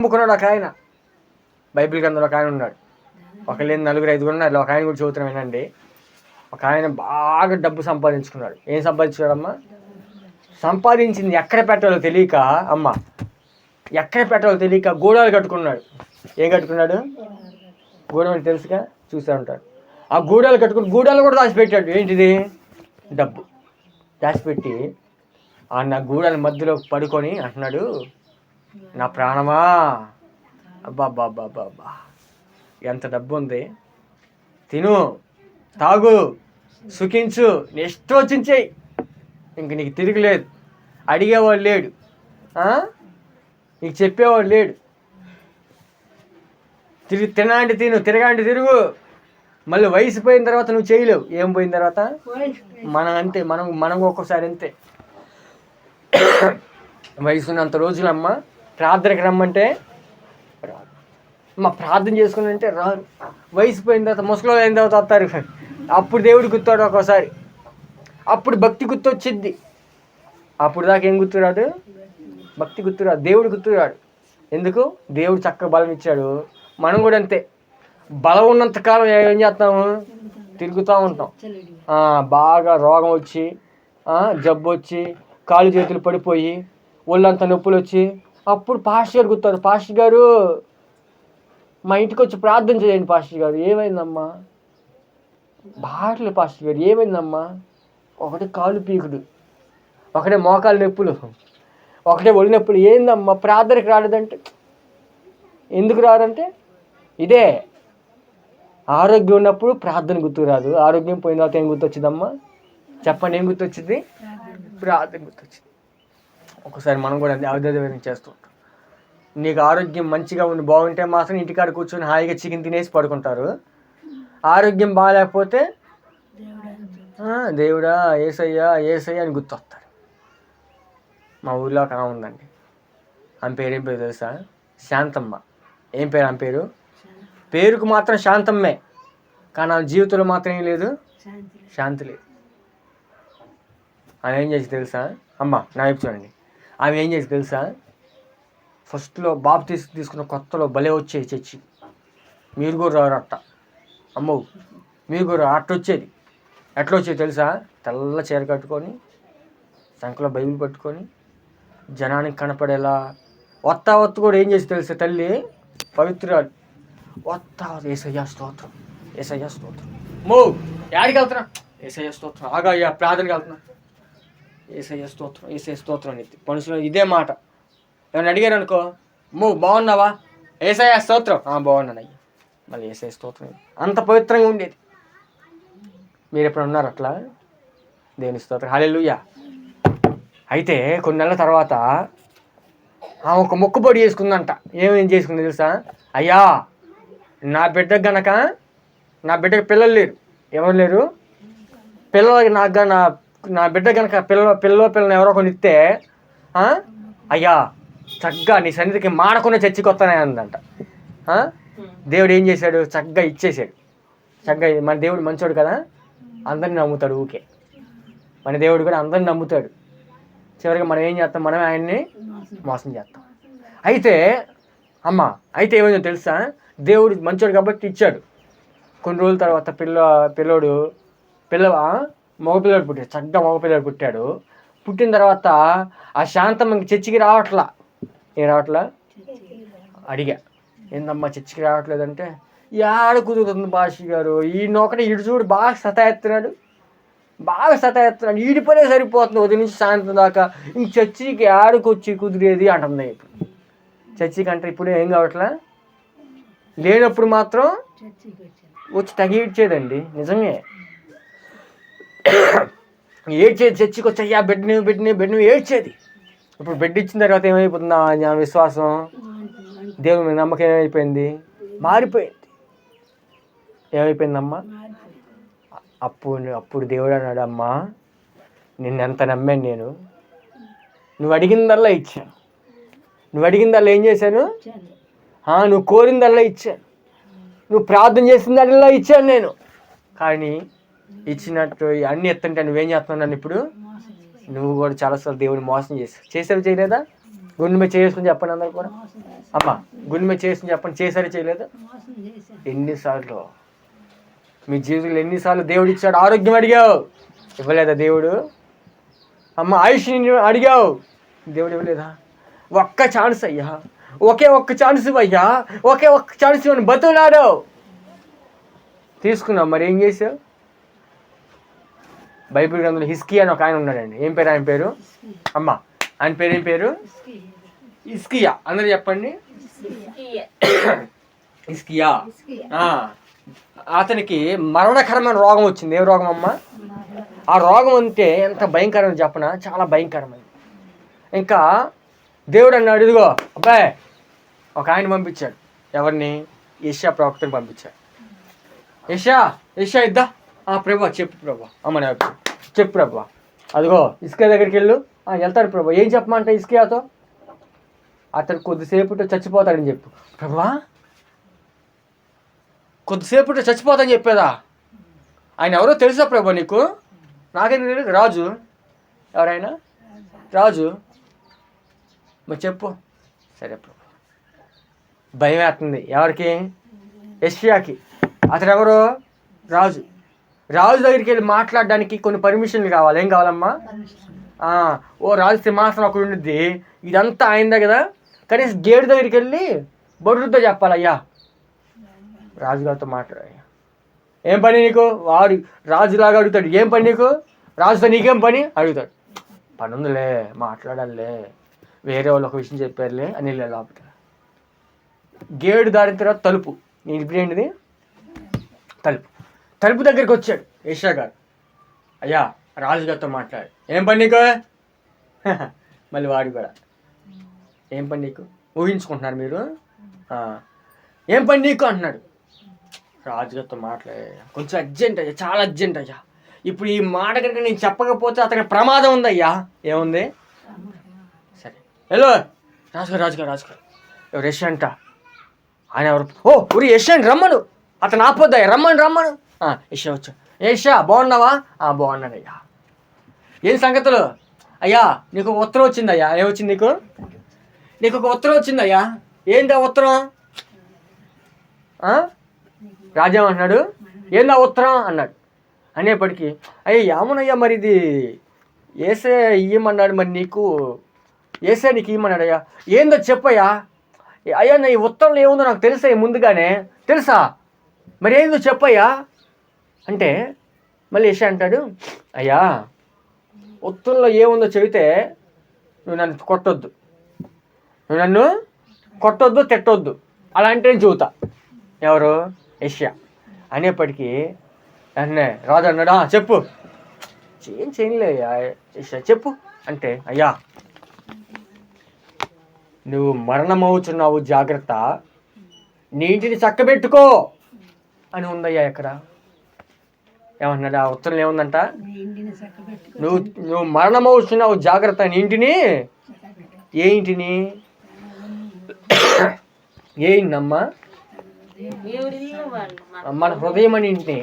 అమ్ముకున్నాడు ఒక ఆయన, బైబిల్ గ్రంథంలో ఒక ఆయన ఉన్నాడు. ఒకళ్ళేని 4-5 ఉన్నారు. ఒక ఆయన కూడా చదువుతున్నాం వినండి. ఒక ఆయన బాగా డబ్బు సంపాదించుకున్నాడు. ఏం సంపాదించుకున్నాడమ్మా? సంపాదించింది ఎక్కడ పెట్టాలో తెలియక, ఎక్కడ పెట్టాలో తెలియక గూడాలు కట్టుకున్నాడు. ఏం కట్టుకున్నాడు? గూడెం తెలుసుగా, చూసే ఉంటాడు. ఆ గూడాలు కట్టుకుని గూడాలు కూడా దాచిపెట్టాడు. ఏంటిది? డబ్బు దాచిపెట్టి నా గూడాల మధ్యలో పడుకొని అంటున్నాడు, నా ప్రాణమా, అబ్బా ఎంత డబ్బు ఉంది, తిను, తాగు, సుఖించు, నీ ఇష్టం వచ్చింది చెయ్యి, ఇంక నీకు తిరగలేదు, అడిగేవాడు లేడు, నీకు చెప్పేవాడు లేడు. తినండి తిను, తిరగండి తిరుగు. మళ్ళీ వయసు పోయిన తర్వాత నువ్వు చేయలేవు. ఏం పోయిన తర్వాత? మనం అంతే, మనం ఒక్కోసారి అంతే. వయసున్నంత రోజులమ్మ ప్రార్థనకి రమ్మంటే రాదు, ప్రార్థన చేసుకుని అంటే రారు. వయసు పోయిన తర్వాత, ముసలో అయిన తర్వాత వస్తారు. అప్పుడు దేవుడు గుర్తాడు ఒక్కోసారి, అప్పుడు భక్తి గుర్తొచ్చిద్ది. అప్పుడు దాకా ఏం గుర్తురాదు? భక్తి గుర్తురాదు, దేవుడు గుర్తురాడు. ఎందుకు? దేవుడు చక్కగా బలం ఇచ్చాడు. మనం కూడా అంతే, బలం ఉన్నంతకాలం ఏం చేస్తాము? తిరుగుతూ ఉంటాం. బాగా రోగం వచ్చి, జబ్బు వచ్చి, కాళ్ళు చేతులు పడిపోయి, ఒళ్ళంతా నొప్పులు వచ్చి, అప్పుడు పాస్టర్ గారు గుర్తారు. పాస్టర్ గారు మా ఇంటికి వచ్చి ప్రార్థన చేయండి పాస్టర్ గారు. ఏమైందమ్మా? బాగట్లేదు పాస్టర్ గారు. ఏమైందమ్మా? ఒకటే కాళ్ళు పీకుడు, ఒకటే మోకాలు నొప్పులు, ఒకటే ఒళ్ళు నొప్పులు. ఏందమ్మా ప్రార్థనకి రాలేదంటే, ఎందుకు రారంటే ఇదే, ఆరోగ్యం ఉన్నప్పుడు ప్రార్థన గుర్తురాదు, ఆరోగ్యం పోయిన తర్వాత ఏం గుర్తొచ్చిందమ్మా? చెప్పండి, ఏం గుర్తొచ్చింది? ప్రార్థన గుర్తొచ్చింది. ఒకసారి మనం కూడా అదే చేస్తూ ఉంటాం. నీకు ఆరోగ్యం మంచిగా ఉండి బాగుంటే మాత్రం ఇంటికాడ కూర్చొని హాయిగా చికెన్ తినేసి పడుకుంటారు. ఆరోగ్యం బాగాలేకపోతే దేవుడా ఏసయ్యా ఏసయ్యా అని గుర్తొస్తారు. మా ఊళ్ళో ఒక ఆమె ఉందండి. ఆమె పేరు ఏం పేరు తెలుసా? శాంతమ్మ. ఏం పేరు ఆమె పేరు? పేరుకు మాత్రం శాంతమ్మే, కానీ ఆమె జీవితంలో మాత్రం ఏం లేదు, శాంతి లేదు. ఆమె ఏం చేసి తెలుసా? నా వైపు చూడండి. ఆమె ఏం చేసి తెలుసా? ఫస్ట్లో బాబు తీసుకున్న కొత్తలో భలే వచ్చేది చర్చి. మీరు కూడా రారు అట్ట, మీరు కూడా అట్ట వచ్చేది. ఎట్లా వచ్చేది తెలుసా? తెల్ల చీర కట్టుకొని, సంకలో బైబిల్ పట్టుకొని, జనానికి కనపడేలా ఒత్తు కూడా ఏం చేసి తెలుసా? తల్లి పవిత్రాలు ఏసయ్యా స్తోత్రం, ఏసయ్యా స్తోత్రం. యాడికి వెళ్తున్నా? ఏసయ్యా స్తోత్రం. ఆగా ప్రార్థనకి వెళ్తున్నా, ఏసయ్యా స్తోత్రం, ఏసయ్యా స్తోత్రం అనేది మనుషులు ఇదే మాట. ఏమైనా అడిగారు అనుకో, బాగున్నావా? ఏసయ్యా స్తోత్రం. బాగున్నానయ్యా. మళ్ళీ ఏసయ్యా స్తోత్రం. అంత పవిత్రంగా ఉండేది. మీరు ఎప్పుడు ఉన్నారు అట్లా? దేవుని స్తోత్రం, హల్లెలూయా. అయితే కొన్ని నెలల తర్వాత ఒక మొక్కుబడి చేసుకుందంట. ఏమేం చేసుకుంది తెలుసా? అయ్యా, నా బిడ్డకి పిల్లలు లేరు. ఎవరు లేరు? పిల్లలకి నా బిడ్డ కనుక పిల్లని ఎవరో కొన్ని ఇస్తే, అయ్యా చక్కగా నీ సన్నిధికి మాడకుండా చర్చికి వస్తానే అందంట. దేవుడు ఏం చేశాడు? చక్కగా ఇచ్చేసాడు. చక్కగా మన దేవుడు మంచోడు కదా, అందరిని నమ్ముతాడు. ఊకే మన దేవుడు కూడా అందరిని నమ్ముతాడు. చివరికి మనం ఏం చేస్తాం? మనమే ఆయన్ని మోసం చేస్తాం. అయితే ఏమైందో తెలుసా? దేవుడు మంచోడు కాబట్టి ఇచ్చాడు. కొన్ని రోజుల తర్వాత మగపిల్లడు పుట్టాడు. చక్కగా మగపిల్లడు పుట్టాడు. పుట్టిన తర్వాత ఆ శాంతమ్మ చర్చికి రావట్లా. ఏం రావట్లా? అడిగా, ఏందమ్మా చర్చికి రావట్లేదంటే, యాడ కుదురుతుంది భాషి గారు, ఈయనొకటి ఇటు చూడు బాగా సతాయిస్తున్నాడు, ఈడి పనే సరిపోతుంది ఉదయం నుంచి సాయంత్రం దాకా, ఇంక చర్చికి ఆడుకొచ్చి కుదిరేది అంటుంది. ఇప్పుడు చర్చికి అంటే ఇప్పుడు ఏం కావట్లా, లేనప్పుడు మాత్రం వచ్చి తగిడ్చేదండి. నిజమే, ఏడ్చేది. చర్చికి వచ్చి అయ్యా బెడ్ నువ్వు ఏడ్చేది. ఇప్పుడు బెడ్ ఇచ్చిన తర్వాత ఏమైపోతుందా? నా విశ్వాసం, దేవుని మీద నమ్మకం ఏమైపోయింది? మారిపోయింది. ఏమైపోయిందమ్మా? అప్పుడు దేవుడు అన్నాడు, అమ్మా నిన్నెంత నమ్మాను నేను, నువ్వు అడిగిందల్లా ఇచ్చాను. నువ్వు అడిగిందల్లా ఏం చేశాను? నువ్వు కోరిందల్లా ఇచ్చాను. నువ్వు ప్రార్థన చేసిందల్లా ఇచ్చాను నేను. కానీ ఇచ్చినట్టు అన్నీ ఎత్తుంటే నువ్వేం చేస్తున్నావు? నన్ను ఇప్పుడు నువ్వు కూడా చాలాసార్లు దేవుని మోసం చేసావు. చేయలేదా? గుండె మీద చేసుకుని చెప్పండి అందరు కూడా. అమ్మ గుండె మీద చేసుకుని చెప్పండి, చేశారో చేయలేదు? ఎన్నిసార్లు మీ జీవితంలో ఎన్నిసార్లు దేవుడు ఇచ్చాడు? ఆరోగ్యం అడిగావు, ఇవ్వలేదా దేవుడు? అమ్మ ఆయుష్ని అడిగావు, దేవుడు ఇవ్వలేదా? ఒక్క ఛాన్స్ అయ్యా, ఒకే ఒక్క ఛాన్స్ ఇవ్వయ్యా, ఒకే ఒక్క ఛాన్స్ ఇవ్వని బతులాడావు, తీసుకున్నావు. మరి ఏం చేసావు? బైబిల్ గ్రంథంలో హిజ్కియా అని ఒక ఆయన ఉన్నాడండి. ఏం పేరు ఆయన పేరు? అమ్మ ఆయన పేరు ఏం పేరు? హిజ్కియా. అందరూ చెప్పండి, హిజ్కియా. అతనికి మరణకరమైన రోగం వచ్చింది. ఏ రోగం అమ్మ? ఆ రోగం అంటే ఎంత భయంకరమని చెప్పనా, చాలా భయంకరమైంది. ఇంకా దేవుడు అన్నాడు, ఇదిగో అబ్బాయి, ఒక ఆయన పంపించాడు. ఎవరిని? యెషయా ప్రవక్తని పంపించాడు. యెషయా ఇద్దా? ప్రభా చెప్పు ప్రభా. అమ్మని చెప్పు ప్రభా, అదిగో హిజ్కియా దగ్గరికి వెళ్ళు. వెళ్తాడు ప్రభా. ఏం చెప్పమంటే హిజ్కియాతో? అతను కొద్దిసేపుతో చచ్చిపోతాడని చెప్పు. ప్రభా కొద్దిసేపుతో చచ్చిపోతాడని చెప్పేదా? ఆయన ఎవరో తెలుసా ప్రభా నీకు? నాకేం తెలియదు. రాజు. ఎవరైనా? రాజు. మరి చెప్పు. సరే ప్రభా. భయం వేస్తుంది. ఎవరికి? యెషయాకి. అతను ఎవరు? రాజు. రాజు దగ్గరికి వెళ్ళి మాట్లాడడానికి కొన్ని పర్మిషన్లు కావాలి. ఏం కావాలమ్మా? ఓ రాజు సింహాసనం అక్కడ ఉండిద్ది, ఇదంతా అయిందా కదా, కనీసం గేటు దగ్గరికి వెళ్ళి బొడ్డుతో చెప్పాలయ్యా, రాజుగారితో మాట్లాడయ్యా. ఏం పని నీకు? వాడు రాజులాగా అడుగుతాడు. ఏం పని నీకు? రాజుతో నీకేం పని అడుగుతాడు. పని ఉందిలే, మాట్లాడాలే, వేరే వాళ్ళు ఒక విషయం చెప్పారులే అని లోపల. గేటు దాటిన తర్వాత తలుపు. నేను ఇప్పుడు ఏంటిది? తలుపు దగ్గరికి వచ్చాడు యెషయా గారు. అయ్యా రాజుగారితో మాట్లాడు. ఏం పని నీకు? మళ్ళీ వాడు కూడా ఏం పని నీకు? ఊహించుకుంటున్నారు మీరు? ఏం పని నీకు అంటున్నాడు. రాజుగారితో మాట్లాడే, కొంచెం అర్జెంట్ అయ్యా, చాలా అర్జెంట్ అయ్యా. ఇప్పుడు ఈ మాట కనుక నేను చెప్పకపోతే అతనికి ప్రమాదం ఉందయ్యా. ఏముంది? సరే హలో రాజుగారు ఎవరు? యెషయా అంట. ఆయన ఎవరు? ఊరి యెషయా రమ్మను. అతను ఆపోద్దయ్యా, రమ్మను. యెషయా వచ్చా. యెషయా బాగున్నావా? బాగున్నానయ్యా. ఏం సంగతులు? అయ్యా నీకు ఒక ఉత్తరం వచ్చిందయ్యా. ఏమొచ్చింది నీకు? నీకు ఒక ఉత్తరం వచ్చిందయ్యా. ఏంటి ఆ ఉత్తరం? రాజా అన్నాడు, ఏందా ఉత్తరం అన్నాడు. అనేప్పటికీ అయ్యా ఏమనయ్యా, మరి ఇది ఏసే ఇయ్యమన్నాడు, మరి నీకు ఏసే నీకు ఇయ్యమన్నాడు అయ్యా. ఏందో చెప్పయ్యా. అయ్యా నా ఈ ఉత్తరంలో ఏముందో నాకు తెలుసా, ముందుగానే తెలుసా, మరి ఏందో చెప్పయ్యా అంటే మళ్ళీ యెషయా అంటాడు, అయ్యా ఉత్తరంలో ఏముందో చెబితే నువ్వు నన్ను కొట్టొద్దు, తిట్టొద్దు, అలా అంటే నేను చెబుతా. ఎవరు? యెషయా. అనేప్పటికీ అన్నే రాజు అన్నాడు, చెప్పు. ఏం చేయలేయ్యా యెషయా, చెప్పు అంటే, అయ్యా నువ్వు మరణమవుతున్నావు, జాగ్రత్త, నీ ఇంటిని చక్కబెట్టుకో అని ఉందయ్యా. ఎక్కడ? ఏమన్నాడు? ఆ ఉత్తరంలో ఏముందంట? నువ్వు మరణమవుతున్నావు, జాగ్రత్త, నీ ఇంటిని. ఏ ఇంటిని? ఏ ఇంటమ్మా? మన హృదయం అని ఇంటిని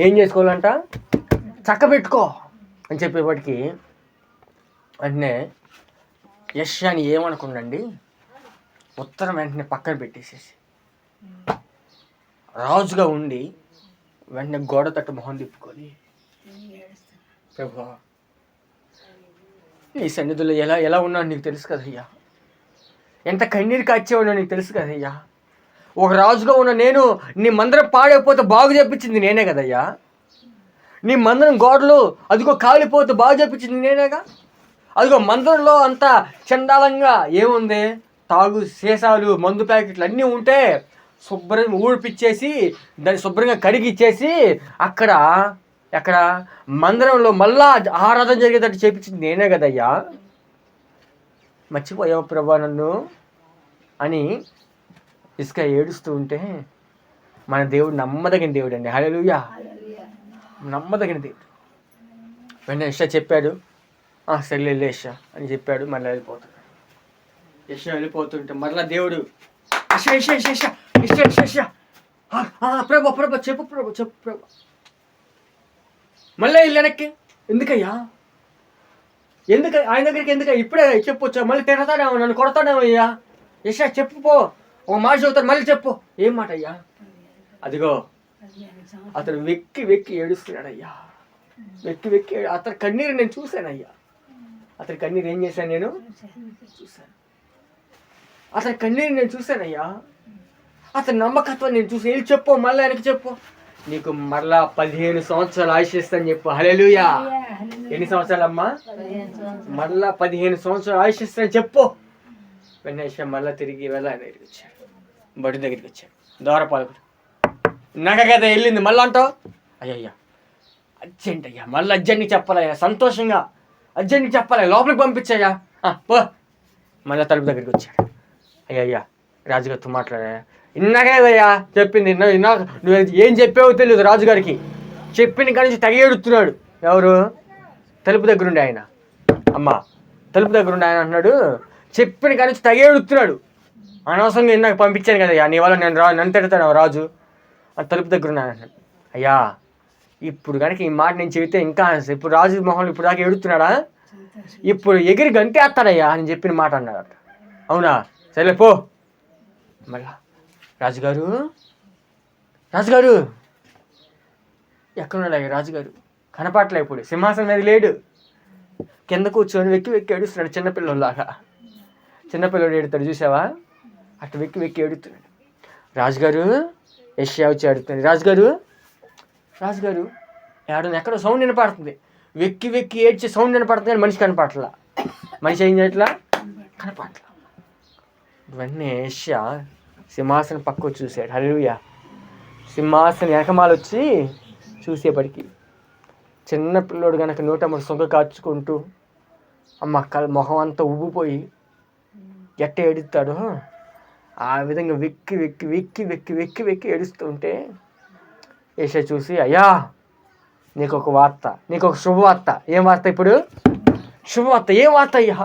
ఏం చేసుకోవాలంట? చక్కబెట్టుకో అని చెప్పేప్పటికీ వెంటనే యెషయాని ఏమనుకుండండి, ఉత్తరం వెంటనే పక్కన పెట్టేసేసి రాజుగా ఉండి వెంటనే గోడ తట్టు మొహం తిప్పుకొని, ప్రభువా నీ సన్నిధిలో ఎలా ఉన్నాను నీకు తెలుసు కదయ్యా, ఎంత కన్నీరు కాచేవాడో నీకు తెలుసు కదయ్యా. ఒక రాజుగా ఉన్న నేను నీ మందిరం పాడైపోతే బాగు చేపించింది నేనే కదయ్యా. నీ మందిరం గోడలు అదిగో కాలిపోతే బాగు చేపించింది నేనేగా. అదిగో మందిరంలో అంతా చండాలంగా ఏముంది, తాగు సీసాలు, మందు ప్యాకెట్లు అన్నీ ఉంటే శుభ్రంగా ఊడిపిచ్చేసి దాన్ని శుభ్రంగా కడిగి ఇచ్చేసి ఎక్కడ మందిరంలో మళ్ళా ఆరాధన జరిగేటట్టు చేపించింది నేనే కదయ్యా. మర్చిపోయావు ప్రభా నన్ను అని హిజ్కియా ఏడుస్తూ ఉంటే మన దేవుడు నమ్మదగిన దేవుడు అండి. హల్లెలూయా, నమ్మదగిన దేవుడు. వెంటనే యెషయా చెప్పాడు, సరే యెషయా అని చెప్పాడు. మళ్ళీ వెళ్ళిపోతాడు. యెషయా వెళ్ళిపోతుంటే మరలా దేవుడు ప్రభా చెప్పు ప్రభా. మళ్ళీ వెనక్కి. ఎందుకయ్యా? ఎందుకు ఆయన దగ్గరికి ఎందుకు ఇప్పుడే చెప్పొచ్చా? మళ్ళీ తిడతాడేమో, నన్ను కొడతాడేమో. అయ్యా యెషయా చెప్పు పో, ఒక మాట చెబుతాడు, మళ్ళీ చెప్పు. ఏం మాట అయ్యా? అదిగో అతను వెక్కి వెక్కి ఏడుస్తున్నాడయ్యా, వెక్కి వెక్కి. అతని కన్నీరు నేను చూశానయ్యా. అతని కన్నీరు ఏం చేశాను? నేను చూశాను. అతని కన్నీరు నేను చూశానయ్యా. అతని నమ్మకత్వం నేను చూసి వెళ్ళి చెప్పు, మళ్ళీ ఆయనకి చెప్పు, నీకు మరలా 15 సంవత్సరాలు ఆయుషిస్తాను చెప్పు. హల్లెలూయా. ఎన్ని సంవత్సరాలమ్మా? మరలా 15 సంవత్సరాలు ఆయుషిస్తాను చెప్పు. వెన్నెష మళ్ళీ తిరిగి వెళ్ళి ఆయన దగ్గరికి వచ్చాడు, బడి దగ్గరికి వచ్చాడు. ద్వారపాలకుడు నాక కదా వెళ్ళింది, మళ్ళీ అంటావు? అయ్యయ్యా అర్జెంట్ అయ్యా, మళ్ళీ అర్జెంట్కి చెప్పాలయ్యా, సంతోషంగా అర్జెంట్కి చెప్పాలి, లోపలికి పంపించాయా పో. మళ్ళీ తలుపు దగ్గరికి వచ్చాడు. అయ్యయ్యా రాజుగారితో మాట్లాడా. ఇన్నాకేదయ్యా చెప్పింది, నువ్వు ఏం చెప్పావో తెలియదు రాజుగారికి. చెప్పిన కాడి నుంచి తెగేడుతున్నాడు. ఎవరు? తలుపు దగ్గరుండి ఆయన. అమ్మ తలుపు దగ్గరుండి ఆయన అంటున్నాడు, చెప్పిన కాడి నుంచి తెగేడుతున్నాడు. అనవసరంగా ఇందాక పంపించాను కదయ్యా, నీ వల్ల నన్ను తిడతాను రాజు అని తలుపు దగ్గరుండి ఆయన అన్నాడు. అయ్యా ఇప్పుడు కనుక ఈ మాట నేను చెబితే ఇంకా ఇప్పుడు రాజు మొహంలో ఇప్పుడు దాకా ఎడుతున్నాడా? ఇప్పుడు ఎగిరి గంతేస్తాడయ్యా అని చెప్పిన మాట అన్నాడు. అవునా, సరే పో. మళ్ళా రాజుగారు రాజుగారు ఎక్కడున్నాడు అయ్యా? రాజుగారు కనపట్లే, ఇప్పుడు సింహాసనం మీద లేడు, కింద కూర్చొని వెక్కి వెక్కి ఏడుస్తున్నాడు. చిన్నపిల్లలాగా, చిన్నపిల్లడు ఏడుతాడు చూసావా? అటు వెక్కి వెక్కి ఏడుతున్నాడు. రాజుగారు యెషయా వచ్చి ఏడుతున్నాడు. రాజుగారు రాజుగారు ఏడని ఎక్కడో సౌండ్ వినపడుతుంది. వెక్కి వెక్కి ఏడ్చే సౌండ్ వినపడుతుంది కానీ మనిషి కనపట్లా. మనిషి ఏం చేయట్లా? కనపట్లా. ఇవన్నీ యెషయా సింహాసనం పక్కకు చూశాడు. హల్లెలూయా. సింహాసనం వెనకమాల వచ్చి చూసేపటికి చిన్న పిల్లోడు కనుక నోటమ్మ సొంగ కాచుకుంటూ అమ్మ మొహం అంతా ఉబ్బిపోయి ఎట్ట ఏడుస్తాడో ఆ విధంగా వెక్కి వెక్కి వెక్కి వెక్కి వెక్కి వెక్కి ఏడుస్తుంటే యెషయా చూసి, అయ్యా నీకు ఒక వార్త, నీకు ఒక శుభవార్త. ఏం వార్త ఇప్పుడు? శుభవార్త. ఏం వార్త అయ్యా?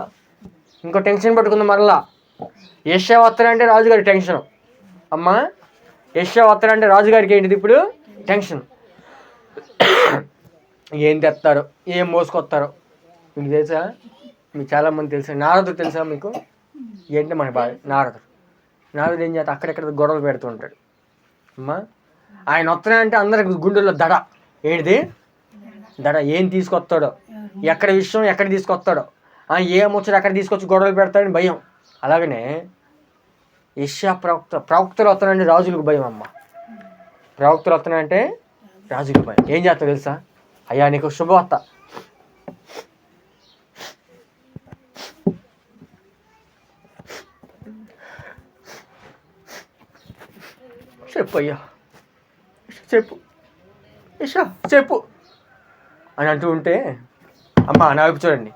ఇంకో టెన్షన్ పట్టుకుంది మరలా. యెషయా వస్తాడంటే రాజుగారి టెన్షన్. అమ్మా యెషయా వస్తాడంటే రాజుగారికి ఏంటిది ఇప్పుడు? టెన్షన్. ఏం తెస్తారో, ఏం మోసుకొస్తారో. మీకు తెలుసా? మీకు చాలామంది తెలుసా? నారదుడు తెలుసా మీకు? ఏంటంటే మన బాధ. నారదుడు ఏం చేస్తా అక్కడెక్కడ గొడవలు పెడుతూ ఉంటాడు. అమ్మా ఆయన వస్తున్నాడంటే అందరికి గుండెల్లో దడ. ఏంటిది? దడ. ఏం తీసుకొస్తాడో, ఎక్కడ విషయం ఎక్కడ తీసుకొస్తాడో, ఏ ముచ్చట ఎక్కడ తీసుకొచ్చి గొడవలు పెడతాడని భయం. అలాగనే యెషయా ప్రవక్తలు వస్తున్నాడంటే రాజులకు భయం. అమ్మ ప్రవక్తలు వస్తున్నాడంటే రాజులకు భయం. ఏం చేస్తాడు తెలుసా? అయ్యా నీకు శుభవార్త. చెప్పు అయ్యా, చెప్పు యెషయా చెప్పు అని అంటూ ఉంటే అమ్మ నా వైపు చూడండి.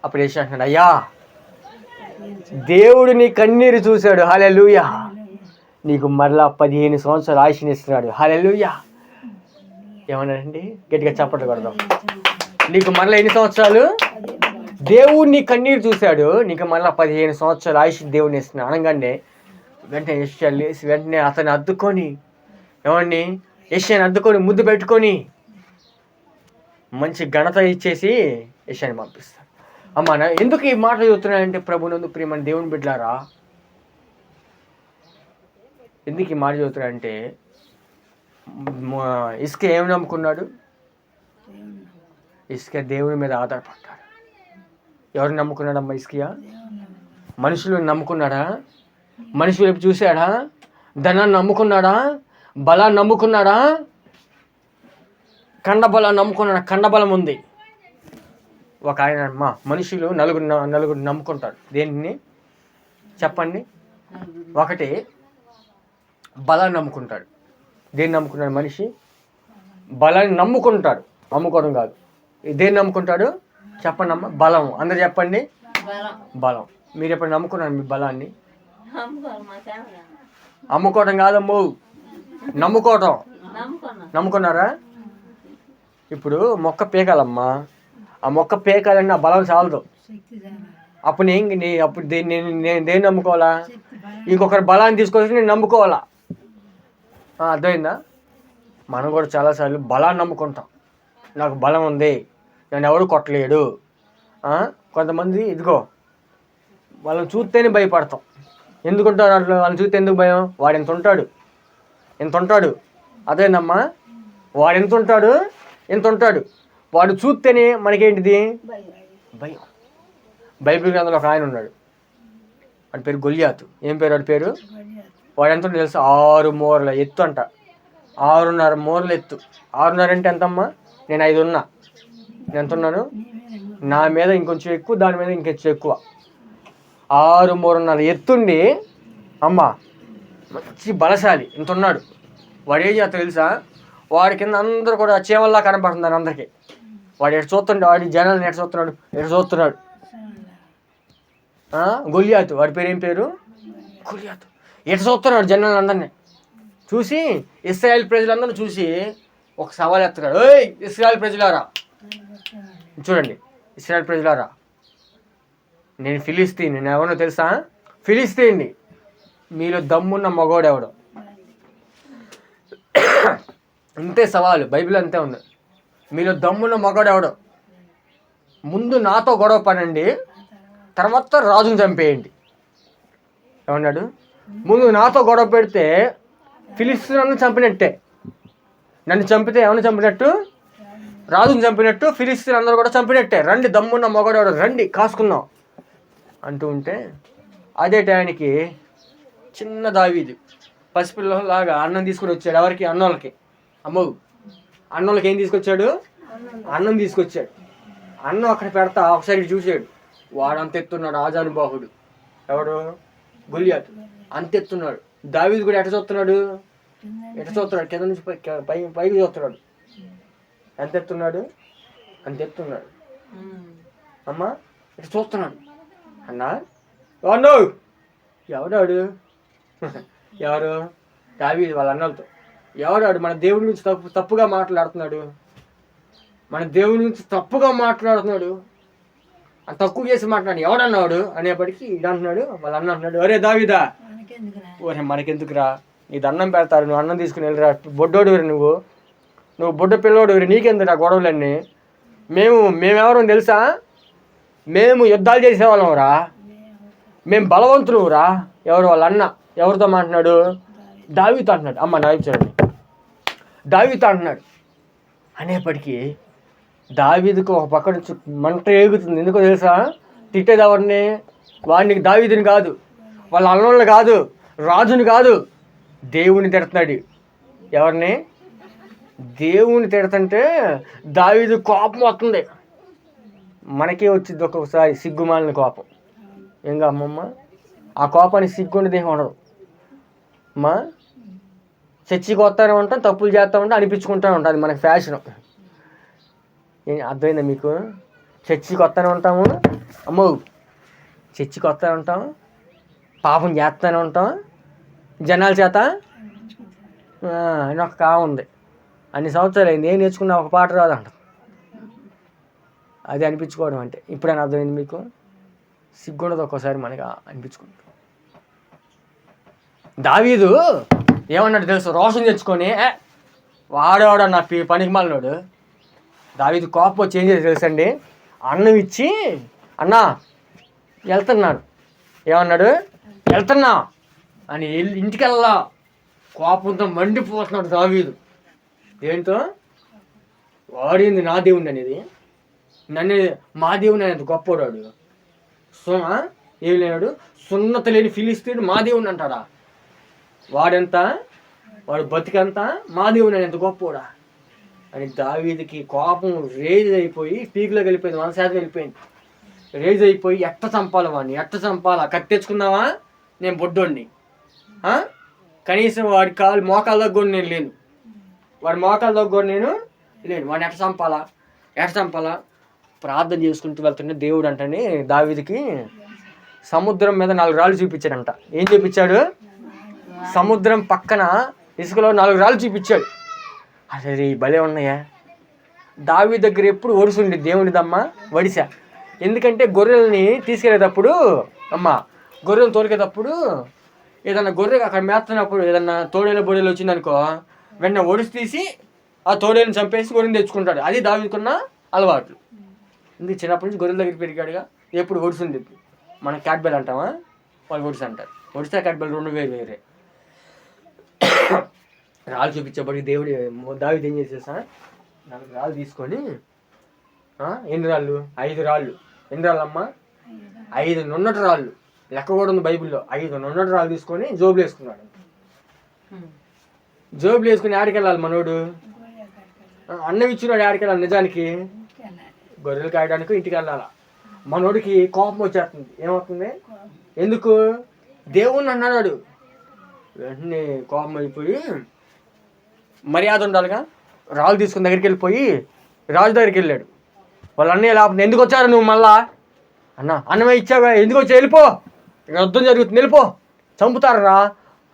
అప్పుడు యెషయా అంటున్నాడు, అయ్యా దేవుడు నీ కన్నీరు చూశాడు. హల్లెలూయా. నీకు మరలా 15 సంవత్సరాలు ఆయుష్నిస్తున్నాడు. హల్లెలూయా. ఏమన్నాడండి? గట్టిగా చప్పట్లు కొడదాం. నీకు మరలా ఎన్ని సంవత్సరాలు? దేవుడు నీ కన్నీరు చూశాడు, నీకు మరలా 15 సంవత్సరాలు ఆయుష్ దేవుడిని ఇస్తున్నాడు అనగానే వెంటనే యెషయా లేచి వెంటనే అతన్ని అద్దుకొని, ఏమండి యెషయాని అద్దుకొని ముద్దు పెట్టుకొని మంచి ఘనత ఇచ్చేసి యెషయాని పంపిస్తాడు. అమ్మా ఎందుకు ఈ మాటలు చెబుతున్నాయంటే ప్రభునందు ప్రియమైన దేవుని బిడ్డలారా, ఎందుకు ఈ మాట చెబుతున్నాడంటే ఇసుక ఏం నమ్ముకున్నాడు? ఇసుక దేవుని మీద ఆధారపడ్డాడు. ఎవరు నమ్ముకున్నాడమ్మా? ఇసుకయా మనుషులు నమ్ముకున్నాడా? మనుషులు వైపు చూశాడా? ధనాన్ని నమ్ముకున్నాడా? బలాన్ని నమ్ముకున్నాడా? కండబలాన్ని నమ్ముకున్నాడా? కండబలం ఉంది. ఒక ఆయన మనుషులు నలుగురు నమ్ముకుంటారు. దేన్ని చెప్పండి? ఒకటి బలాన్ని నమ్ముకుంటాడు. దేన్ని నమ్ముకున్నాడు మనిషి? బలాన్ని నమ్ముకుంటాడు, అమ్ముకోవడం కాదు. దేన్ని నమ్ముకుంటాడు చెప్పండి అమ్మ? బలం. అందరు చెప్పండి. బలం. మీరు ఎప్పుడు నమ్ముకున్నారు మీ బలాన్ని? అమ్ముకోవడం కాదమ్మో, నమ్ముకోవటం. నమ్ముకున్నారా? ఇప్పుడు మొక్క పీకాలమ్మా, ఆ మొక్క పీకాలంటే ఆ బలం చాలదు. అప్పుడు అప్పుడు నేను దేన్ని నమ్ముకోవాలా? ఇంకొకరి బలాన్ని తీసుకొచ్చి నేను నమ్ముకోవాలా? అర్థమైందా? మనం కూడా చాలాసార్లు బలాన్ని నమ్ముకుంటాం. నాకు బలం ఉంది, నన్ను ఎవడు కొట్టలేడు, కొంతమంది ఇదిగో వాళ్ళని చూస్తేనే భయపడతాం. ఎందుకుంటారు అట్లా? వాళ్ళని చూస్తే ఎందుకు భయం? వాడు ఎంత ఉంటాడు అదేనమ్మా, వాడు ఎంత ఉంటాడు. వాడు చూస్తేనే మనకేంటిది? భయం. బైబిల్ గ్రంథంలో ఒక ఆయన ఉన్నాడు, వాడి పేరు గొలియాతు. ఏం పేరు వాడి పేరు? వాడు ఎంత తెలుసు? 6 మూరల ఎత్తు అంట. 6.5 మూరల ఎత్తు. 6.5 అంటే ఎంతమ్మా? నేను 5 ఉన్నా. నేను ఎంత ఉన్నాను? నా మీద ఇంకొంచెం ఎక్కువ, దాని మీద ఇంకొంచెం ఎక్కువ. 6.5 ఎత్తుండి అమ్మ, మంచి బలశాలి. ఇంత ఉన్నాడు. వాడు ఏం చేస్తా తెలుసా? వాడి కింద అందరూ కూడా చీమల్లా కనపడుతున్నారు అందరికీ. వాడు ఎటు చూస్తుండే, వాడి జనాలను ఎటు చూస్తున్నాడు. గొలియాతు. వాడి పేరు ఏం పేరు? గొలియాతు. ఎటు చూస్తున్నాడు జనాలను అందరినీ చూసి, ఇశ్రాయేల్ ప్రజలందరూ చూసి ఒక సవాల్ ఎత్తున్నాడు. ఓయ్ ఇశ్రాయేల్ ప్రజలారా, చూడండి, ఇశ్రాయేల్ ప్రజలారా, నేను ఫిలిస్తీన్. నేను ఎవరో తెలుసా? ఫిలిస్తీన్ని. మీలో దమ్మున్న మగోడు ఎవడో? అంతే సవాలు. బైబిల్ అంతే ఉంది. మీలో దమ్మున్న మగోడు ఎవడో? ముందు నాతో గొడవ పడండి, తర్వాత రాజుని చంపేయండి. ఏమన్నాడు? ముందు నాతో గొడవ పెడితే ఫిలిస్తీన్లను చంపినట్టే. నన్ను చంపితే ఎవరిని చంపినట్టు? రాజుని చంపినట్టు. ఫిలిస్తీన్ అందరూ కూడా చంపినట్టే. రండి, దమ్మున్న మగోడు ఎవడో రండి, కాసుకుందాం అంటూ ఉంటే, అదే టైంకి చిన్న దావీదు పసిపిల్లలాగా అన్నం తీసుకొని వచ్చాడు. ఎవరికి? అన్నోళ్ళకి. అన్నోళ్ళకి ఏం తీసుకొచ్చాడు? అన్నం తీసుకొచ్చాడు. అన్నం అక్కడ పెడతా ఒకసారి చూసాడు. వాడు అంతెత్తున్నాడు, ఆజానుబాహుడు. ఎవడు? గొలియాతు. అంతెత్తున్నాడు. దావీదు కూడా ఎట చూస్తున్నాడు? కింద నుంచి పైకి చూస్తున్నాడు. ఎంతెత్తున్నాడు? అంతెత్తున్నాడు. అమ్మా ఇటు చూస్తున్నాడు. అన్నా ఎవడాడు? ఎవరు? దావీదు వాళ్ళ అన్నలతో. ఎవడాడు? మన దేవుడి నుంచి తప్పుగా మాట్లాడుతున్నాడు. అని తక్కువ చేసి మాట్లాడు. ఎవడన్నాడు అనేప్పటికీ ఇది అంటున్నాడు. వాళ్ళ అన్న అంటున్నాడు, ఒరే దావీదా, ఓరే మనకెందుకురా, నీ దండం పెడతారు, నువ్వు అన్నం తీసుకుని వెళ్ళిరా, బొడ్డోడు నువ్వు బొడ్డ పిల్లోడు, నీకెందుకు ఆ గొడవలన్నీ? మేమెవరో తెలుసా? మేము యుద్ధాలు చేసేవాళ్ళం రా, మేము బలవంతులు రా. ఎవరు? వాళ్ళ అన్న. ఎవరితో మాట్లాడు? దావీదుతో అంటున్నాడు. అమ్మ నాయకు చూడండి, దావీదుతో అంటున్నాడు. అనేప్పటికీ దావీదుకు ఒక పక్క నుంచి మంట ఏగుతుంది. ఎందుకో తెలుసా? తిట్టేది ఎవరిని? వాడిని, దావీదుని కాదు, వాళ్ళ అన్నోళ్ళని కాదు, రాజుని కాదు, దేవుని తిడుతున్నాడు. ఎవరిని? దేవుని తిడుతుంటే దావీదు కోపం వస్తుంది. మనకే వచ్చింది ఒక్కొక్కసారి సిగ్గుమాలిన కోపం. ఏంగా అమ్మమ్మ, ఆ కోపానికి సిగ్గుండి దేహం ఉండదు. అమ్మా చర్చికి వస్తూనే ఉంటాం, తప్పులు చేస్తూ ఉంటాం, అనిపించుకుంటూనే ఉంటాం. అది మనకి ఫ్యాషన్. అర్థమైందా మీకు? చర్చికి వస్తూనే ఉంటాము, చర్చికి వస్తూనే ఉంటాం, పాపం చేస్తూనే ఉంటాం, జనాల చేత నాకు కావుంది. అన్ని సంవత్సరాలు అయింది, ఏం నేర్చుకున్నా? ఒక పాట రాదంట. అది అనిపించుకోవడం అంటే. ఇప్పుడైనా అర్థమైంది మీకు? సిగ్గుండదు ఒక్కోసారి మనకి అనిపించుకుంటాం. దావీదు ఏమన్నాడు తెలుసు? రోషం తెచ్చుకొని వాడేవాడు నా పనికి మాలినోడు. దావీదు కోపం వచ్చి ఏం చేసి తెలుసండి? అన్నం ఇచ్చి, అన్నా వెళ్తున్నాడు. ఏమన్నాడు? వెళ్తున్నా అని ఇంటికి వెళ్ళా. కోపంతో మండిపోతున్నాడు దావీదు. ఏంటో? వాడింది నా దేవుడు అనేది, నన్ను మా దేవుడు అనేది గొప్పవాడు. ఏం లేనాడు? సున్నత లేని ఫిలిస్తీయుడు మా దేవుడిని అంటాడా? వాడు బతికంతా మా దేవుడు అని ఎంత గొప్పవాడా అని దావీదుకి కోపం రేజ్ అయిపోయి పీకులోకి వెళ్ళిపోయింది, 100% వెళ్ళిపోయింది. రేజ్ అయిపోయి ఎట్ట చంపాలి వాడిని, కత్తి తెచ్చుకుందామా? నేను బొడ్డోడిని, కనీసం వాడి మోకాల దగ్గర నేను లేను, వాడిని ఎట్ట చంపాలా? ప్రార్థన చేసుకుంటూ వెళ్తుంటే దేవుడు అంటని దావీదుకి సముద్రం మీద 4 రాళ్ళు చూపించాడంట. ఏం చూపించాడు? సముద్రం పక్కన ఇసుకలో 4 రాళ్ళు చూపించాడు. అసలు ఈ భలే ఉన్నాయా? దావీదు దగ్గర ఎప్పుడు ఒడిసుండి దేవునిదమ్మా వడిసా. ఎందుకంటే గొర్రెల్ని తీసుకెళ్ళేటప్పుడు, గొర్రెలు తోలికేటప్పుడు ఏదన్నా గొర్రె అక్కడ మేస్తున్నప్పుడు ఏదన్నా బొడేలు వచ్చిందనుకో, వెంటనే ఒడిసి తీసి ఆ తోడేలను చంపేసి గొర్రెని తెచ్చుకుంటాడు. అది దావీదుకున్న అలవాట్లు. ఎందుకు చిన్నప్పటి నుంచి గొర్రెల దగ్గర పెరిగాడుగా, ఎప్పుడు ఒడిసింది చెప్పి. మనం క్యాట్బెల్ అంటామా, వాళ్ళు ఒడిసి అంటారు. ఒడిసా క్యాట్బెల్ రెండు వేరే. రాళ్ళు చూపించేప్పటికి దావీదు ఏం చేసేసా, 4 రాళ్ళు తీసుకొని, ఎన్ని రాళ్ళు? 5 రాళ్ళు. ఎన్ని రాళ్ళు అమ్మా? 5 నున్నటి రాళ్ళు. లెక్క కూడా ఉంది బైబిల్లో. 5 నున్నటి రాళ్ళు తీసుకొని జోబులు వేసుకున్నాడు. జోబులు వేసుకుని ఆడికి వెళ్ళాలి మనోడు. అన్నం ఇచ్చినాడు, ఆడికి వెళ్ళాలి. నిజానికి గొర్రెలు కాయడానికి ఇంటికి వెళ్ళాలా. మనోడికి కోపం వచ్చేస్తుంది. ఏమవుతుంది? ఎందుకు? దేవుణ్ణి అన్నాడు. వెంటనే కోపం అయిపోయి, మర్యాద ఉండాలిగా, రాళ్ళు తీసుకుని దగ్గరికి వెళ్ళిపోయి రాజు దగ్గరికి వెళ్ళాడు. వాళ్ళ అన్నయ్య లేకపోతే, ఎందుకు వచ్చారు నువ్వు మళ్ళా? అన్నమే ఇచ్చావా, ఎందుకు వచ్చా? వెళ్ళిపో, యుద్ధం జరుగుతుంది, వెళ్ళిపో, చంపుతారా,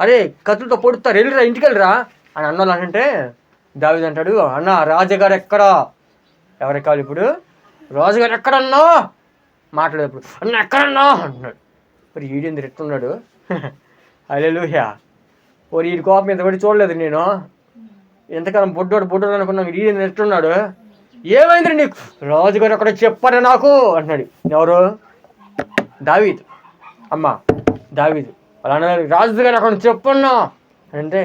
అరే కత్తులతో పొడుస్తారు, వెళ్ళిరా, ఇంటికి వెళ్ళిరా అని అన్నోళ్ళు అంటే దావీదు అంటాడు, అన్న రాజుగారు ఎక్కడా? ఎవరికి కావాలి ఇప్పుడు? రాజుగారు ఎక్కడన్నా మాట్లాడేప్పుడు అన్న ఎక్కడన్నా అంటున్నాడు. మరి ఈడేంది రెట్టున్నాడు. హల్లెలూయా. ఓరి ఈ కోపం ఇంతబడి చూడలేదు నేను. ఎంతకాలం బొడ్డోడు అనుకున్నాను. ఈడేంది రెట్టున్నాడు. ఏమైంది నీకు? రాజుగారు అక్కడ చెప్పారా నాకు అంటున్నాడు. ఎవరు? దావీదు. అమ్మా దావీదు. అలా అన్నారు, రాజుగారు అక్కడ చెప్పన్నా అంటే,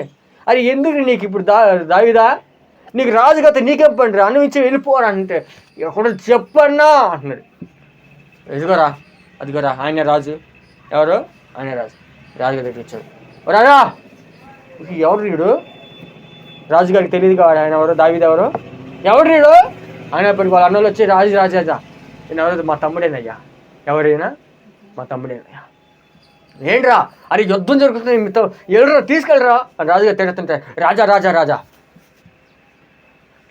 అది ఎందుకు నీకు ఇప్పుడు దావీదా, నీకు రాజుగారితో నీకేం పండి, అన్నం ఇచ్చి వెళ్ళిపోరా అంటే, ఎక్కడ చెప్పన్నా అంటున్నాడు. ఎదుగోరా, అదిగోరా ఆయన రాజు. ఎవరు? ఆయన రాజు. రాజుగారి దగ్గర వచ్చాడు. రాజా, ఎవరు వీడు? రాజుగారికి తెలియదు కావాలి ఆయన ఎవరు, దావీదు ఎవరు, ఎవరు వీడు అనేప్పటికి వాళ్ళ అన్నోళ్ళు వచ్చి, రాజా నేను ఎవరు? మా తమ్ముడేనయ్యా. ఎవరైనా? మా తమ్ముడేనయ్యా. ఏంట్రా? అది యుద్ధం జరుగుతుంది, మీతో ఎవరు తీసుకెళ్ళరా అని రాజుగారు తిడుతుంటే, రాజా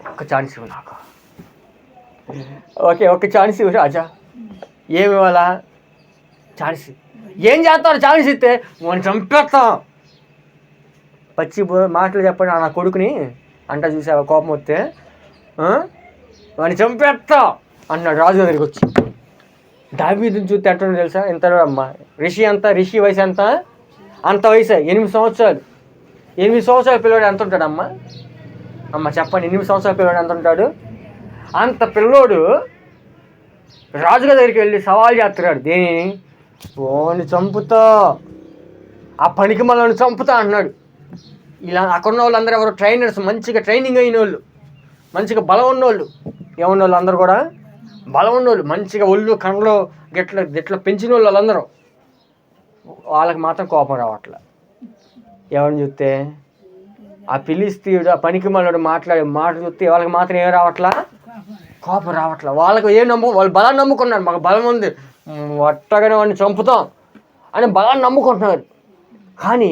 ఒక్క ఛాన్స్ ఇవ్వు నాకు. ఓకే, ఒక్క ఛాన్స్ ఇవ్వు రాజా. ఏమి ఇవ్వాలా? ఛాన్స్. ఏం చేస్తారు ఛాన్స్ ఇస్తే? వాడిని చంపేస్తాం. పచ్చి మాటలు చెప్పండి నా కొడుకుని అంట, చూసావా కోపం వస్తే, వాడిని చంపేస్తా అన్నాడు రాజు దగ్గరికి వచ్చి. దావీదుని చూస్తే ఎట్లా తెలుసా? ఎంత అమ్మా రిషి వయసు ఎంత? అంత వయసు, 8 సంవత్సరాలు. 8 సంవత్సరాల పిల్లవాడు ఎంత ఉంటాడమ్మా? అమ్మ చెప్పండి, 8 సంవత్సరాల పిల్లవాడు ఎంత ఉంటాడు? అంత పిల్లోడు రాజుగారి దగ్గరికి వెళ్ళి సవాల్ చేస్తున్నాడు. దేని? వాడిని చంపుతా, ఆ పనికి మనల్ని చంపుతా అన్నాడు. ఇలా అక్కడ ఉన్న వాళ్ళందరూ ఎవరు? ట్రైనర్స్, మంచిగా ట్రైనింగ్ అయిన వాళ్ళు, మంచిగా బలం ఉన్నోళ్ళు. ఏమన్నోళ్ళు? అందరూ కూడా బలం ఉన్నోళ్ళు, మంచిగా ఒళ్ళు కండ్లో గిట్ల పెంచిన వాళ్ళు వాళ్ళందరూ. వాళ్ళకి మాత్రం కోపం రావట్లే. ఎవరిని చూస్తే? ఆ ఫిలిష్తీయుడు, ఆ పనికి మనోడు మాట్లాడే మాట చూస్తే వాళ్ళకి మాత్రం ఏం రావట్లా? కోపం రావట్లే. వాళ్ళకి ఏం వాళ్ళు బలాన్ని నమ్ముకున్నారు. మాకు బలం ఉంది, వట్టగానే వాడిని చంపుతాం అని బలాన్ని నమ్ముకుంటున్నారు. కానీ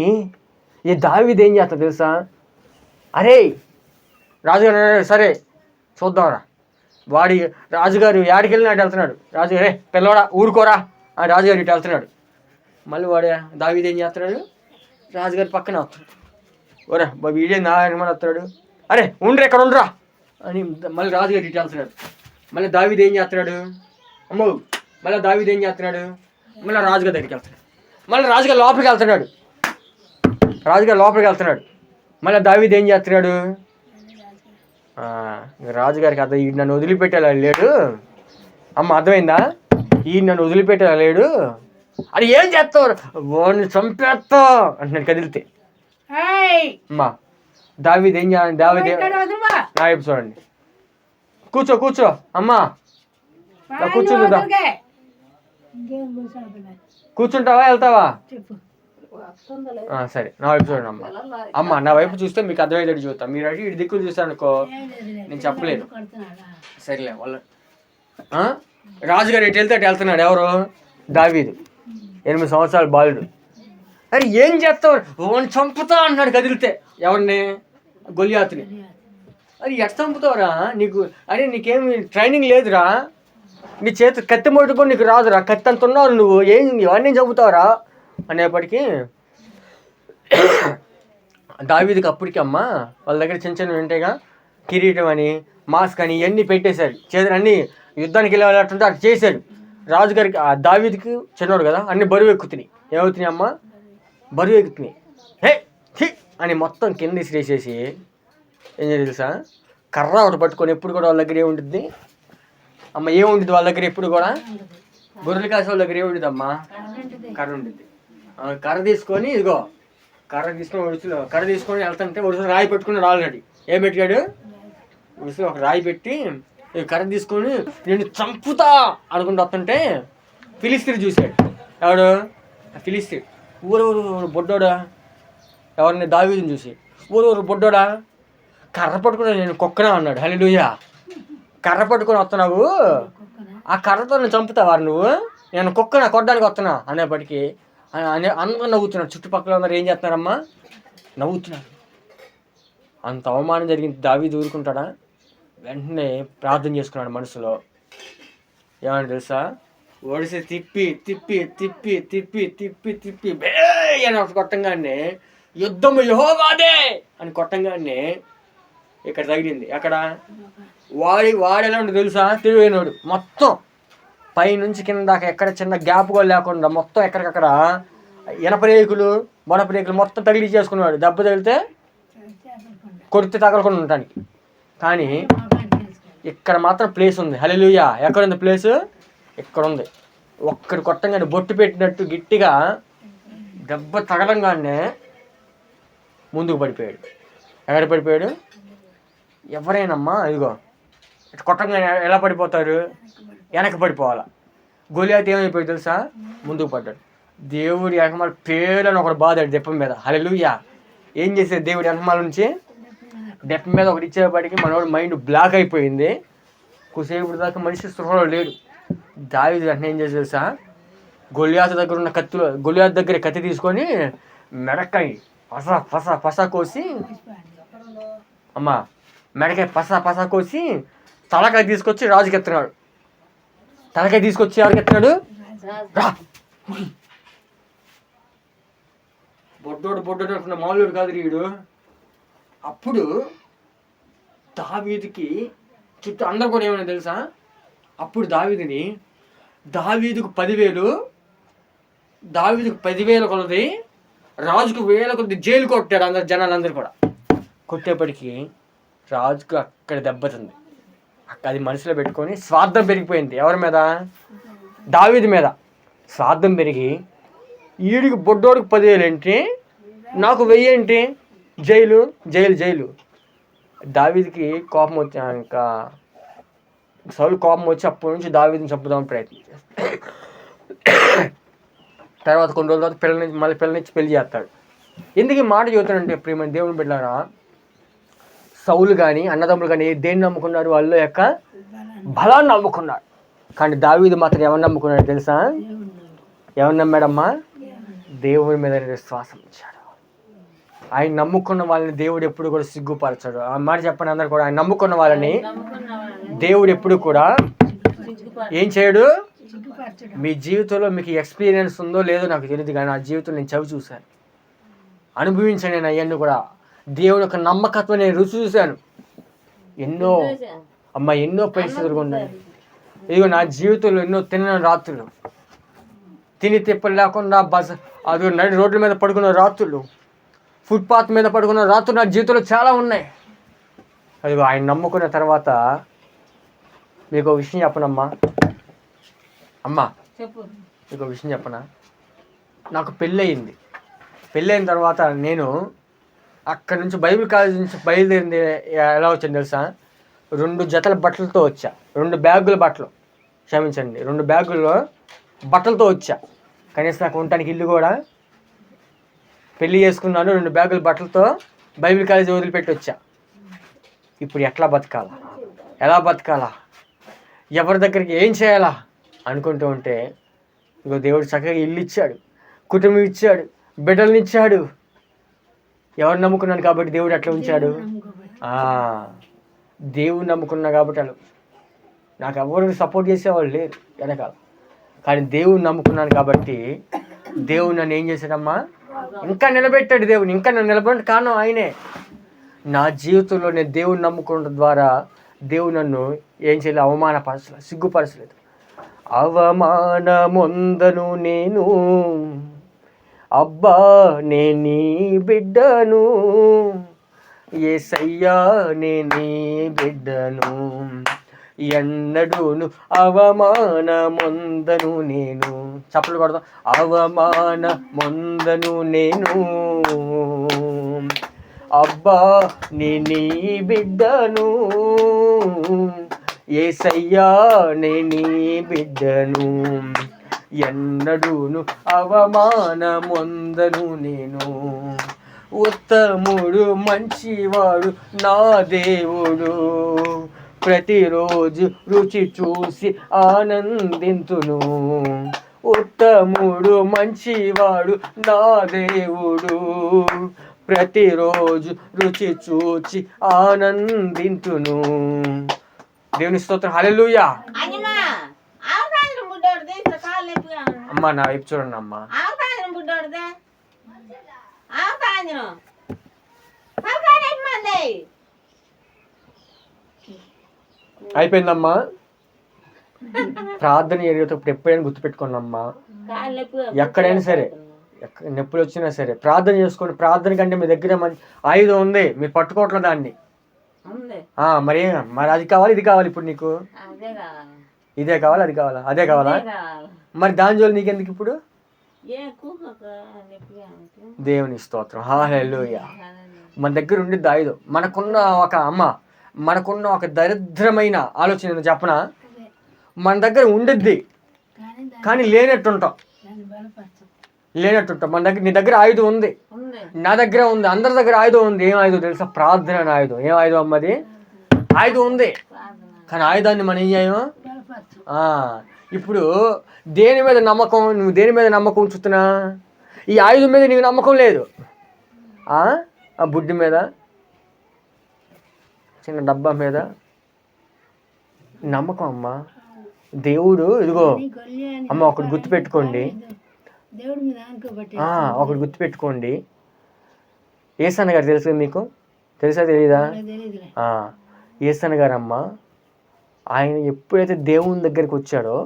ఈ దావీదు ఏం చేస్తా తెలుసా? అరే రాజుగారు, సరే చూద్దాంరా. వాడి రాజుగారు యాడికి వెళ్ళినట్టు వెళ్తున్నాడు. రాజుగారే పిల్లవాడా ఊరుకోరా అని రాజుగారు ఇటు వెళ్తున్నాడు. మళ్ళీ వాడే దావీదు ఏం చేస్తున్నాడు? రాజుగారి పక్కన వస్తున్నాడు. ఓరా వీడేం నాయనమని వస్తున్నాడు. అరే ఉండ్రా, ఎక్కడ ఉండరా అని మళ్ళీ రాజుగారి ఇటు వెళ్తున్నాడు. మళ్ళీ దావీదు ఏం చేస్తున్నాడు? అమ్మో మళ్ళీ దావీదు ఏం చేస్తున్నాడు? మళ్ళీ రాజుగారి దగ్గరికి వెళ్తున్నాడు. మళ్ళీ రాజుగారు లోపలికి వెళ్తున్నాడు. మళ్ళీ దావీదు ఏం చేస్తున్నాడు? రాజుగారికి అర్థం, ఈ నన్ను వదిలిపెట్టేలా లేడు. అమ్మ అర్థమైందా? ఈ నన్ను వదిలిపెట్టేలా లేడు. అది ఏం చేస్తావు? వాడిని చంపేస్తా అంటున్నాడు కదిలితే. అమ్మా దావీదు ఏం చేయాలి? దావీదు నా వైపు చూడండి. కూర్చో అమ్మా, కూర్చుంటా. కూర్చుంటావా వెళ్తావా? సరే నా వైపు చూడండి అమ్మ. నా వైపు చూస్తే మీకు అర్థమయ్యేది చూస్తాను. మీరు అడిగి ఇటు దిక్కులు చూస్తాను అనుకో, నేను చెప్పలేను. సరేలే. వాళ్ళ రాజుగారు ఎటు వెళ్తే అటు వెళ్తున్నాడు. ఎవరు? దావీదు, 8 సంవత్సరాల బాలుడు. అరే ఏం చేస్తావు? వాడిని చంపుతా అన్నాడు కదిలితే. ఎవరిని? గొలియాతుని. అది ఎట్లా చంపుతావురా? అరే నీకేమి ట్రైనింగ్ లేదురా, నీ చేతి కత్తి మొట్టుకొని నీకు రాదురా, కత్తి అంత ఉన్నావు నువ్వు, ఎవరిని చంపుతావురా అనేప్పటికీ దావీదుకి అప్పటికి అమ్మ వాళ్ళ దగ్గర చిన్న ఉంటాయిగా, కిరీటం అని మాస్క్ అని ఇవన్నీ పెట్టేశారు. చేతులు అన్నీ యుద్ధానికి వెళ్ళాలంటుంటే అటు చేశాడు. రాజుగారికి దావీదుకి చిన్నోడు కదా, అన్ని బరువు ఎక్కుతున్నాయి. ఏమవుతున్నాయి అమ్మ? బరువు ఎక్కుతున్నాయి. హే అని మొత్తం కింద ఇసిరేసేసి ఏం చేయాలి తెలుసా? కర్ర ఒకటి పట్టుకొని, ఎప్పుడు కూడా వాళ్ళ దగ్గర ఏముంటుంది? అమ్మ ఏముంటుంది వాళ్ళ దగ్గర ఎప్పుడు కూడా? గొర్రెలు కాసే వాళ్ళ దగ్గర ఏముంటుంది అమ్మా? కర్ర ఉంటుంది. కర్ర తీసుకొని ఇదిగో కర్ర తీసుకొని వెళ్తుంటే ఒడిసులో రాయి పెట్టుకున్నాడు ఆల్రెడీ. ఏం పెట్టాడు? ఒడిసులో ఒక రాయి పెట్టి కర్ర తీసుకొని నేను చంపుతా అనుకుంటూ వస్తుంటే ఫిలిస్తీన్ చూశాడు. ఎవడు? ఫిలిస్తీన్. ఊరు బొడ్డోడా? ఎవరిని? దావీదుని చూసి ఊరు బొడ్డోడా కర్ర పట్టుకున్నా నేను కుక్కనా అన్నాడు. హల్లెలూయా. కర్ర పట్టుకొని వస్తున్నావు, ఆ కర్రతో నేను చంపుతావా నువ్వు? నేను కుక్కనా కొట్టడానికి వస్తున్నా అనేప్పటికీ అందరూ నవ్వుతున్నారు. చుట్టుపక్కల అందరూ ఏం చేస్తున్నారమ్మా? నవ్వుతున్నారు. అంత అవమానం జరిగింది. దావీదు ఊరుకుంటాడా? వెంటనే ప్రార్థన చేసుకున్నాడు మనసులో. ఏమని తెలుసా? ఒడిసి తిప్పి తిప్పి తిప్పి తిప్పి తిప్పి తిప్పి బే అని కొట్టంగానే యుద్ధము యెహోవాదే అని కొట్టంగానే ఇక్కడ తగిలింది. అక్కడ వాడెలా ఉంటుంది తెలుసా? తెలివైనోడు. మొత్తం పైనుంచి కింద దాకా ఎక్కడ చిన్న గ్యాప్ కూడా లేకుండా మొత్తం ఎక్కడికక్కడ ఇనపరేకులు బొనపరేకులు మొత్తం తగిలి చేసుకున్నాడు. దెబ్బ తగిలితే కొడితే తగలకుండా ఉండటానికి. కానీ ఇక్కడ మాత్రం ప్లేస్ ఉంది. హల్లెలూయా. ఎక్కడుంది ప్లేసు? ఇక్కడ ఉంది. ఒక్కడి కొట్టంగానే బొట్టు పెట్టినట్టు గట్టిగా దెబ్బ తగలంగానే ముందుకు పడిపోయాడు. ఎక్కడ పడిపోయాడు? ఎవరైనమ్మా ఇదిగో కొట్టంగానే ఎలా పడిపోతారు? వెనక్కి పడిపోవాలా. గొలియాతు ఏమైపోయి తెలుసా? ముందుకు పడ్డాడు. దేవుడి వెనకమాల పేర్లను ఒకటి బాధాడు దెప్ప మీద. హల్లెలూయా. ఏం చేసేది? దేవుడి వెనకమాల నుంచి దెప్ప మీద ఒకటి ఇచ్చేపటికి మనోడు మైండ్ బ్లాక్ అయిపోయింది. కొద్దిసేపు దాకా మనిషి స్పృహలో లేడు. దావీదు వెంటనే ఏం చేసి తెలుసా? గొలియాతు దగ్గర కత్తి తీసుకొని మెడకాయ పస కోసి అమ్మా మెడకాయ పస కోసి తలకాయ తీసుకొచ్చి రాజుకి ఎత్తున్నాడు. తలకాయ తీసుకొచ్చి ఎవరికి ఎత్తున్నాడు? బొడ్డోడు అనుకున్న మామూలుడు కాదు వీడు. అప్పుడు దావీదుకి చుట్టూ అందరూ కూడా ఏమైనా తెలుసా? అప్పుడు దావీదుకు 10,000 కొలది, రాజుకు 1,000 కొలది జైలు కొట్టాడు. అందరు జనాలందరూ కూడా కొట్టేపటికి రాజుకు అక్కడ దెబ్బతింది. అది మనసులో పెట్టుకొని స్వార్థం పెరిగిపోయింది. ఎవరి మీద? దావీదు మీద స్వార్థం పెరిగి ఈడికి బొడ్డోడికి 10,000 ఏంటి, నాకు 1,000 ఏంటి, జైలు. దావీదుకి కోపం వచ్చా ఇంకా సౌలు కోపం వచ్చి అప్పటి నుంచి దావీదుని చంపుదామని ప్రయత్నం చేస్తాడు. తర్వాత కొన్ని రోజుల తర్వాత పిల్లనిచ్చి పెళ్లి చేస్తాడు. ఎందుకు ఈ మాట చెబుతానంటే ప్రియమైన దేవుని బిడ్డలారా, సౌలు కానీ అన్నదమ్ములు కానీ దేన్ని నమ్ముకున్నారు? వాళ్ళ యొక్క బలాన్ని నమ్ముకున్నారు. కానీ దావీదు మాత్రం ఎవరిని నమ్ముకున్నాడు తెలుసా? ఎవరిని నమ్మాడమ్మా? దేవుని మీద విశ్వాసం ఇచ్చాడు. ఆయన నమ్ముకున్న వాళ్ళని దేవుడు ఎప్పుడు కూడా సిగ్గుపరచాడు. ఆ మాట చెప్పండి అందరు కూడా. ఆయన నమ్ముకున్న వాళ్ళని దేవుడు ఎప్పుడు కూడా ఏం చేయడు? మీ జీవితంలో మీకు ఎక్స్పీరియన్స్ ఉందో లేదో నాకు తెలియదు, కానీ నా జీవితం నేను చవి చూశాను, అనుభవించాను. నేను అవన్నీ కూడా దేవుని యొక్క నమ్మకత్వం నేను రుచి చూశాను. ఎన్నో పరిస్థితులు ఉన్నాయి. ఇదిగో నా జీవితంలో ఎన్నో తిన్న రాత్రులు, తిని తిప్పలు లేకుండా అది నడి రోడ్ల మీద పడుకున్న రాత్రులు, ఫుట్పాత్ మీద పడుకున్న రాత్రులు నా జీవితంలో చాలా ఉన్నాయి. అదిగో ఆయన నమ్ముకున్న తర్వాత మీకు ఒక విషయం చెప్పనమ్మా. మీకు ఒక విషయం చెప్పనా? నాకు పెళ్ళయింది. పెళ్ళైన తర్వాత నేను అక్కడి నుంచి బైబిల్ కాలేజ్ నుంచి బయలుదేరింది ఎలా వచ్చాను తెలుసా? 2 జతల బట్టలతో వచ్చా. 2 బ్యాగుల బట్టలు, క్షమించండి, 2 బ్యాగుల్లో బట్టలతో వచ్చా. కనీసం నాకు ఉండటానికి ఇల్లు కూడా, పెళ్ళి చేసుకున్నాను, 2 బ్యాగుల బట్టలతో బైబిల్ కాలేజీ వదిలిపెట్టి వచ్చా. ఇప్పుడు ఎలా బతకాలా, ఎవరి దగ్గరికి ఏం చేయాలా అనుకుంటూ ఉంటే ఇగో దేవుడు చక్కగా ఇల్లు ఇచ్చాడు, కుటుంబం ఇచ్చాడు, బిడ్డల్ని ఇచ్చాడు. ఎవరు నమ్ముకున్నాను కాబట్టి దేవుడు అట్లా ఉంచాడు. దేవుడు నమ్ముకున్నా కాబట్టి అలా. నాకు ఎవరు సపోర్ట్ చేసేవాళ్ళు లేరు వెనకాల, కానీ దేవుడు నమ్ముకున్నాను కాబట్టి దేవుడు నన్ను ఏం చేశాడమ్మా? ఇంకా నిలబెట్టాడు. దేవుడు ఇంకా నన్ను నిలబెట్టిన కారణం ఆయనే. నా జీవితంలో నేను దేవుడిని నమ్ముకోవడం ద్వారా దేవుడు నన్ను ఏం చేయలేదు? అవమానపరచలేదు, సిగ్గుపరచలేదు. అవమానముందను నేను, అబ్బా నేను బిడ్డను, యేసయ్యా నేను బిడ్డను, ఎన్నడూను అవమానమొందను నేను. చప్పట్లు కొడదాం. అవమానమొందను నేను. అబ్బా నీ బిడ్డను, యేసయ్యా నీ బిడ్డను, ఎన్నడూను అవమానమొందను నేను. ఉత్తముడు మంచివాడు నా దేవుడు, ప్రతిరోజు రుచి చూసి ఆనందింతును. ఉత్తముడు మంచివాడు నా దేవుడు, ప్రతిరోజు రుచి చూచి ఆనందింతును. దేవుని స్తోత్రం. హల్లెలూయా. అమ్మా నా వైపు చూడండి అమ్మా. అయిపోయిందమ్మా. ప్రార్థన ఏరియాతో ఎప్పుడైనా గుర్తుపెట్టుకోండి అమ్మా. ఎక్కడైనా సరే, నొప్పులు వచ్చినా సరే ప్రార్థన చేసుకోండి. ప్రార్థన కంటే మీ దగ్గర మంచి ఆయుధం ఉంది, మీరు పట్టుకోవట్లేదు దాన్ని. మరి అది కావాలి ఇది కావాలి. ఇప్పుడు నీకు ఇదే కావాలి అది కావాలా అదే కావాలా? మరి దాని జోలు నీకెందుకు ఇప్పుడు? దేవుని స్తోత్రం. హల్లెలూయా. మన దగ్గర ఉండిద్ది ఆయుధం. మనకున్న ఒక దరిద్రమైన ఆలోచన చెప్పనా, మన దగ్గర ఉండిద్ది కానీ లేనట్టుంటాం. మన దగ్గర, నీ దగ్గర ఆయుధం ఉంది, నా దగ్గర ఉంది, అందరి దగ్గర ఆయుధం ఉంది. ఏం ఆయుధం తెలుసా? ప్రార్థన అనే ఆయుధం. ఏం ఆయుధం అమ్మది? ఆయుధం ఉంది కానీ ఆయుధాన్ని మనం ఏం చేయము. ఇప్పుడు దేని మీద నమ్మకం, నువ్వు దేని మీద నమ్మకం ఉంచుతున్నా? ఈ ఆయుధం మీద నీకు నమ్మకం లేదు. ఆ బుడ్డి మీద, చిన్న డబ్బా మీద నమ్మకం. అమ్మా దేవుడు ఇదిగో అమ్మ ఒకటి గుర్తుపెట్టుకోండి, ఒకటి గుర్తుపెట్టుకోండి. ఏసన్న గారు తెలుసు మీకు? తెలుసా తెలీదా? ఏసన్న గారు అమ్మ, ఆయన ఎప్పుడైతే దేవుని దగ్గరికి వచ్చాడో,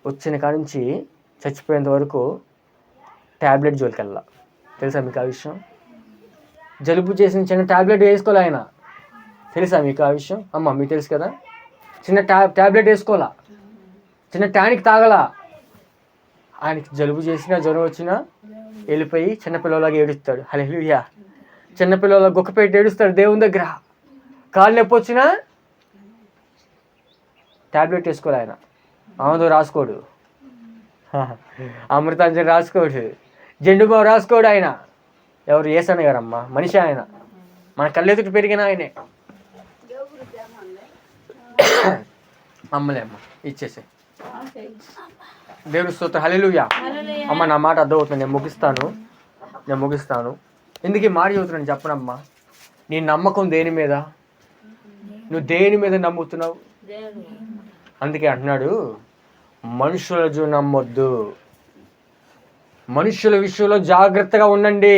వచ్చిన కాడ నుంచి చచ్చిపోయేంత వరకు ట్యాబ్లెట్ జోలికి వెళ్ళా. తెలుసా మీకు ఆ విషయం? జలుబు చేసిన చిన్న ట్యాబ్లెట్ వేసుకోలే ఆయన. తెలుసా మీకు ఆ విషయం? అమ్మ మీకు తెలుసు కదా. చిన్న ట్యాబ్లెట్ వేసుకోవాలా, చిన్న టానిక్ తాగలా. ఆయనకి జలుబు చేసినా జ్వరం వచ్చినా వెళ్ళిపోయి చిన్నపిల్లలాగా ఏడుస్తాడు. హల్లెలూయా. చిన్నపిల్లల గుక్కపెట్టి ఏడుస్తాడు దేవుని దగ్గర. కాళ్ళు నొప్పి వచ్చినా ట్యాబ్లెట్ వేసుకోవాలి ఆయన. ఆమెతో రాసుకోడు, అమృతాంజన్ రాసుకోడు, జెండుబాబు రాసుకోడు ఆయన. ఎవరు? ఏసన్న గారమ్మ. మనిషి ఆయన, మన కళ్ళెదుటి పెరిగిన ఆయనే. అమ్మలే అమ్మ ఇచ్చేసే. దేవుని స్తోత్రం. హల్లెలూయా. అమ్మ నా మాట అర్థమవుతుంది. నేను ముగిస్తాను. ఎందుకు ఈ మాట చదువుతున్నాను చెప్పనమ్మా. నీ నమ్మకం దేని మీద? నువ్వు దేని మీద నమ్ముతున్నావు? అందుకే అంటున్నాడు, మనుషుల నమ్మొద్దు, మనుషుల విషయంలో జాగ్రత్తగా ఉండండి.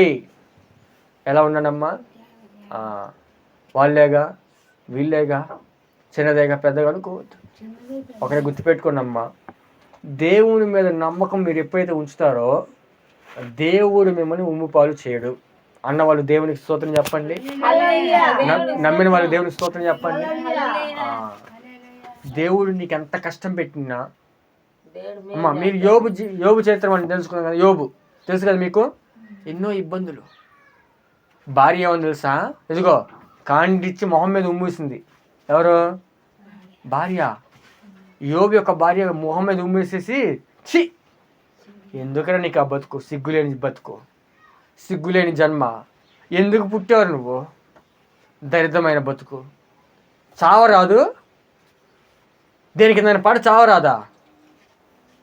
ఎలా ఉన్నానమ్మా? వాళ్ళేగా వీళ్ళేగా, చిన్నదేగా పెద్దగా అనుకోవద్దు. ఒకటే గుర్తుపెట్టుకోండి అమ్మా, దేవుని మీద నమ్మకం మీరు ఎప్పుడైతే ఉంచుతారో దేవుడు మిమ్మల్ని ఉమ్ముపాలు చేయడు. అన్న వాళ్ళు దేవునికి స్తోత్రం చెప్పండి. నమ్మిన వాళ్ళు దేవునికి స్తోత్రం చెప్పండి. దేవుడు నీకు ఎంత కష్టం పెట్టినా అమ్మా, మీరు యోబు చరిత్ర అని తెలుసుకున్నాం కదా. యోబు తెలుసు కదా మీకు. ఎన్నో ఇబ్బందులు. భార్య ఏమని తెలుసా? ఇదిగో కాండిచ్చి మొహం మీద ఉమ్మేసింది. ఎవరు? భార్య. యోబు యొక్క భార్య మొహం మీద ఉమ్మేసేసి, ఛీ ఎందుకరా నీకు ఆ బతుకు, సిగ్గులేని బతుకు, సిగ్గులేని జన్మ, ఎందుకు పుట్టావు నువ్వు, దరిద్రమైన బతుకు, చావరాదు, దేనికి దాని పాట చావరాదా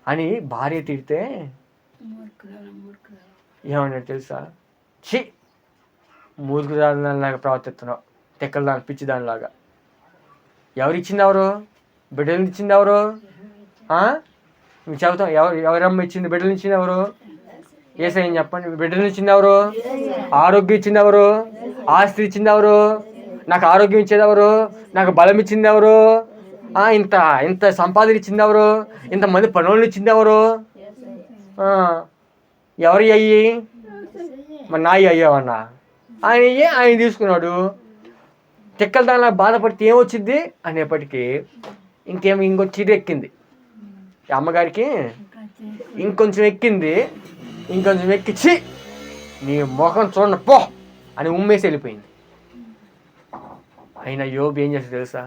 అని భార్య తిడితే ఏమన్నాడు తెలుసా? ఛీ మూలుగు దానిలాగా ప్రవర్తిస్తున్నావు, తెక్కల దాని పిచ్చి దానిలాగా. ఎవరిచ్చింది? ఎవరు? బిడ్డలు ఇచ్చింది ఎవరు? మీకు చెబుతాం. ఎవరమ్మ ఇచ్చింది? బిడ్డలు ఇచ్చింది ఎవరు? ఏసయ్య చెప్పండి. బిడ్డలు ఇచ్చింది ఎవరు? ఆరోగ్యం ఇచ్చింది ఎవరు? ఆస్తి ఇచ్చింది ఎవరు? నాకు ఆరోగ్యం ఇచ్చేది ఎవరు? నాకు బలం ఇచ్చింది ఎవరు? ఇంత సంపాదన ఇచ్చింది ఎవరు? ఇంతమంది పనులు ఇచ్చింది ఎవరు? ఎవరి అయ్యి? మరి నా అయ్యావన్నా ఆయన అయ్యే ఆయన తీసుకున్నాడు. తెక్కల దానిలా బాధపడితే ఏమొచ్చింది అనేప్పటికీ ఇంకో చిరు ఎక్కింది అమ్మగారికి, ఇంకొంచెం ఎక్కింది. ఇంకొంచెం ఎక్కించి నీ ముఖం చూడండి పో అని ఉమ్మేసి వెళ్ళిపోయింది. అయినా యోబు ఏం చేస్తాడు తెలుసా?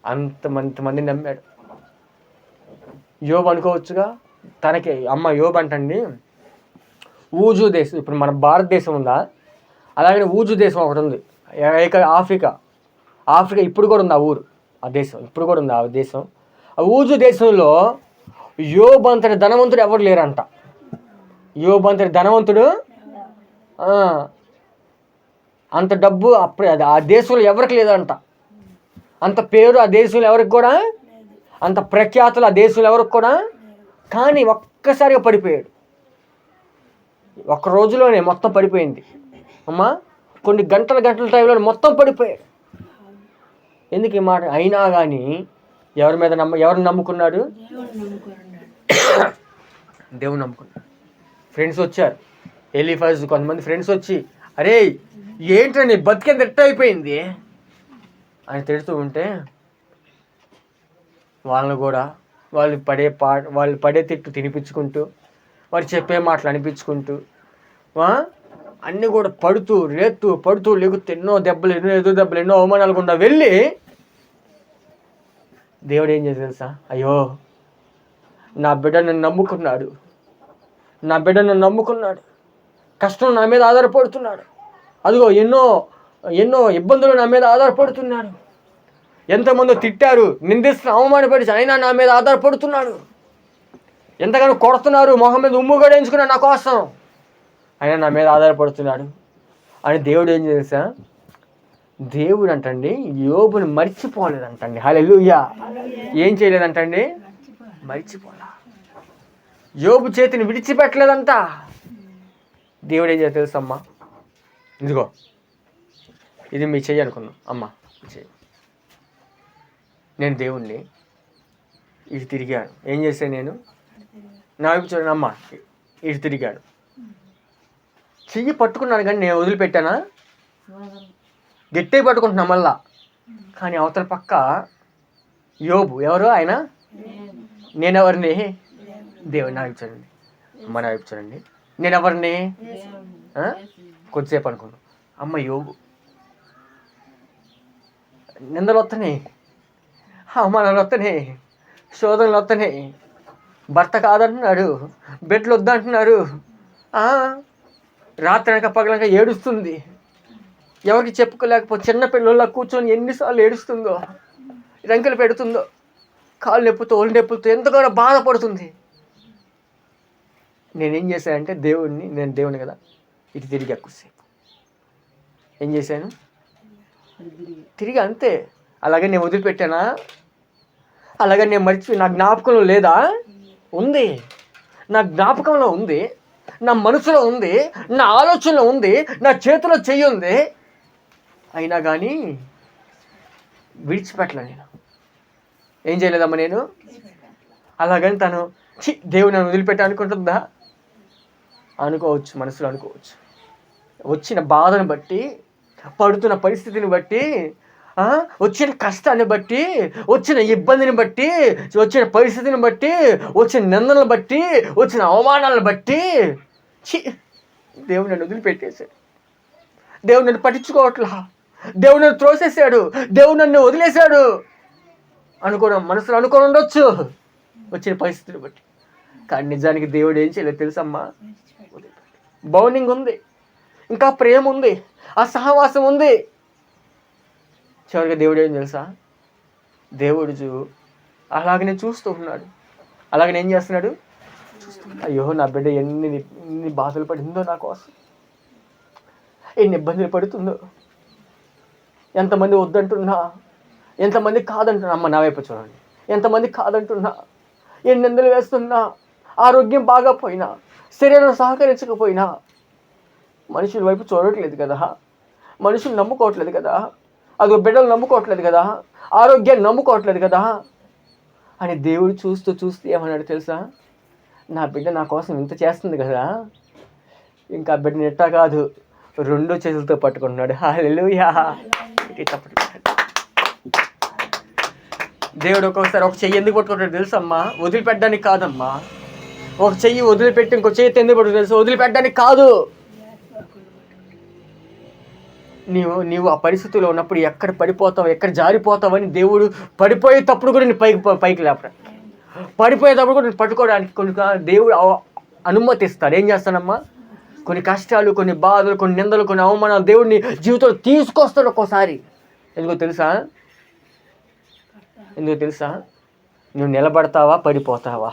అంతమంది నమ్మాడు. యోబు అనుకోవచ్చుగా తనకి అమ్మ యోబు అంటండి ఊజు దేశం, ఇప్పుడు మన భారతదేశం ఉందా అలాగే ఊజు దేశం ఒకటి ఉంది, ఆఫ్రికా ఇప్పుడు కూడా ఉంది ఆ ఊరు, ఆ దేశం ఇప్పుడు కూడా ఉంది ఆ దేశం. ఆ ఊజు దేశంలో యోబు అంతటి ధనవంతుడు ఎవరు లేరంట. యోబు అంతటి ధనవంతుడు, అంత డబ్బు అప్పుడు ఆ దేశంలో ఎవరికి లేదంట. అంత పేరు ఆ దేశంలో ఎవరికి కూడా, అంత ప్రఖ్యాతులు ఆ దేశంలో ఎవరికి కూడా. కానీ ఒక్కసారిగా పడిపోయాడు. ఒక్క రోజులోనే మొత్తం పడిపోయింది అమ్మా. కొన్ని గంటల టైంలో మొత్తం పడిపోయాడు. ఎందుకు ఈ మాట? అయినా కానీ ఎవరిని నమ్ముకున్నాడు? దేవుని నమ్ముకున్నాడు. ఫ్రెండ్స్ వచ్చారు, ఎలీఫజ్ కొంతమంది ఫ్రెండ్స్ వచ్చి, అరే ఏంట్రా నీ బతికేంత ఎట్ట అయిపోయింది అని తిడుతూ ఉంటే వాళ్ళని కూడా వాళ్ళు పడే తిట్టు తినిపించుకుంటూ, వారు చెప్పే మాటలు అనిపించుకుంటూ, అన్నీ కూడా పడుతూ లేకపోతే ఎన్నో ఎదురు దెబ్బలు ఎన్నో అవమానాలు గుండా వెళ్ళి దేవుడు ఏం చేశాడు తెలుసా? అయ్యో నా బిడ్డ నన్ను నమ్ముకున్నాడు, కష్టం నా మీద ఆధారపడుతున్నాడు, అదిగో ఎన్నో ఇబ్బందులు నా మీద ఆధారపడుతున్నాడు, ఎంతమంది తిట్టారు, నిందిస్తున్న అవమానపడి అయినా నా మీద ఆధారపడుతున్నాడు, ఎంతగానో కొడుతున్నారు, మొహం మీద ఉమ్ము గడేయించుకున్నాడు నా కోసం, అయినా నా మీద ఆధారపడుతున్నాడు అని దేవుడు ఏం చేసా? దేవుడు అంటండి యోబుని మర్చిపోలేదంటండి. హల్లెలూయా. ఏం చేయలేదంటండి? మర్చిపోలా. యోబు చేతిని విడిచిపెట్టలేదంట. దేవుడు ఏం చేయాలి తెలుసమ్మా? ఇదిగో ఇది మీ చెయ్యి అనుకున్నాం. అమ్మ చెయ్యి, నేను దేవుణ్ణి ఇటు తిరిగాను. ఏం చేశాను నేను? నా వైపు చూడండి అమ్మ, ఇటు తిరిగాడు, చెయ్యి పట్టుకున్నాను కానీ నేను వదిలిపెట్టానా? గట్టిగా పట్టుకుంటున్నా మళ్ళా. కానీ అవతల పక్క యోబు ఎవరు? ఆయన నేనెవరిని? దేవుడు. నా వైపు చూడండి అమ్మ, నా వైపు చూడండి, నేనెవరిని? కొద్దిసేపు అనుకున్నాను. అమ్మ యోబు నిందలు వస్తున్నాయి, అవమానాలు వస్తున్నాయి, శోధనలు వస్తున్నాయి, భర్త కాదంటున్నాడు, బిడ్డలు వద్దంటున్నారు, రాత్రి అనక పగలనక ఏడుస్తుంది, ఎవరికి చెప్పుకోలేకపోతే చిన్న పిల్లల్లో కూర్చొని ఎన్నిసార్లు ఏడుస్తుందో, రంకెలు పెడుతుందో, కాళ్ళు నొప్పుతో ఒళ్ళు నొప్పులతో ఎంతగానో బాధపడుతుంది. నేనేం చేశానంటే నేను దేవుని కదా, ఇటు తిరిగి ఎక్కువసేపు ఏం చేశాను? తిరిగి అంతే. అలాగే నేను వదిలిపెట్టానా? అలాగే నేను నా జ్ఞాపకంలో లేదా? ఉంది. నా జ్ఞాపకంలో ఉంది, నా మనసులో ఉంది, నా ఆలోచనలో ఉంది, నా చేతిలో చెయ్యి ఉంది. అయినా కానీ విడిచిపెట్టలే. నేను ఏం చేయలేదమ్మా నేను? అలాగని తను దేవుడు నన్ను వదిలిపెట్టా అనుకుంటుందా? అనుకోవచ్చు, మనసులో అనుకోవచ్చు. వచ్చిన బాధను బట్టి, పడుతున్న పరిస్థితిని బట్టి, వచ్చిన కష్టాన్ని బట్టి, వచ్చిన ఇబ్బందిని బట్టి, వచ్చిన పరిస్థితిని బట్టి, వచ్చిన నిందలను బట్టి, వచ్చిన అవమానాలను బట్టి దేవుడు నన్ను వదిలిపెట్టేశాడు, దేవుడు నన్ను పట్టించుకోవట్లా, దేవుడు నన్ను త్రోసేసాడు, దేవుడు నన్ను వదిలేశాడు మనసులో అనుకోని ఉండొచ్చు వచ్చిన పరిస్థితిని బట్టి. కానీ నిజానికి దేవుడు ఏం చేయలేదు తెలుసమ్మా? బౌండింగ్ ఉంది, ఇంకా ప్రేమ ఉంది, ఆ సహవాసం ఉంది. చివరిగా దేవుడు ఏం తెలుసా? దేవుడు అలాగనే చూస్తూ ఉన్నాడు. అలాగనే ఏం చేస్తున్నాడు? అయ్యో నా బిడ్డ ఎన్ని బాధలు పడిందో నా కోసం, ఎన్ని ఇబ్బందులు పడుతుందో, ఎంతమంది వద్దంటున్నా, ఎంతమంది కాదంటున్నా. అమ్మ నా వైపు చూడండి, ఎంతమంది కాదంటున్నా, ఎన్ని నిందలు వేస్తున్నా, ఆరోగ్యం బాగాపోయినా, శరీరం సహకరించకపోయినా, మనుషుల వైపు చూడట్లేదు కదా, మనుషులు నమ్ముకోవట్లేదు కదా, అదో బిడ్డలు నమ్ముకోవట్లేదు కదా, ఆరోగ్యాన్ని నమ్ముకోవట్లేదు కదా అని దేవుడు చూస్తూ ఏమన్నాడు తెలుసా? నా బిడ్డ నా కోసం ఇంత చేస్తుంది కదా, ఇంకా బిడ్డని ఎట్టా కాదు, 2 చేతులతో పట్టుకుంటున్నాడు. హల్లెలూయా. దేవుడు ఒక్కొక్కసారి ఒక చెయ్యి ఎందుకు పట్టుకుంటాడు తెలుసమ్మా? వదిలిపెట్టడానికి కాదమ్మా. ఒక చెయ్యి వదిలిపెట్టి ఇంకో చెయ్యి ఎందుకు పట్టుకుంటాడు తెలుసు? వదిలిపెట్టడానికి కాదు. నీవు ఆ పరిస్థితిలో ఉన్నప్పుడు ఎక్కడ పడిపోతావు, ఎక్కడ జారిపోతావని దేవుడు పడిపోయేటప్పుడు కూడా నేను పైకి లేపడానికి, పడిపోయేటప్పుడు కూడా నేను పట్టుకోవడానికి కొన్ని దేవుడు అనుమతిస్తాడు. ఏం చేస్తానమ్మా? కొన్ని కష్టాలు, కొన్ని బాధలు, కొన్ని నిందలు, కొన్ని అవమానాలు దేవుడిని జీవితంలో తీసుకొస్తాడు ఒక్కోసారి. ఎందుకో తెలుసా? నువ్వు నిలబడతావా, పడిపోతావా?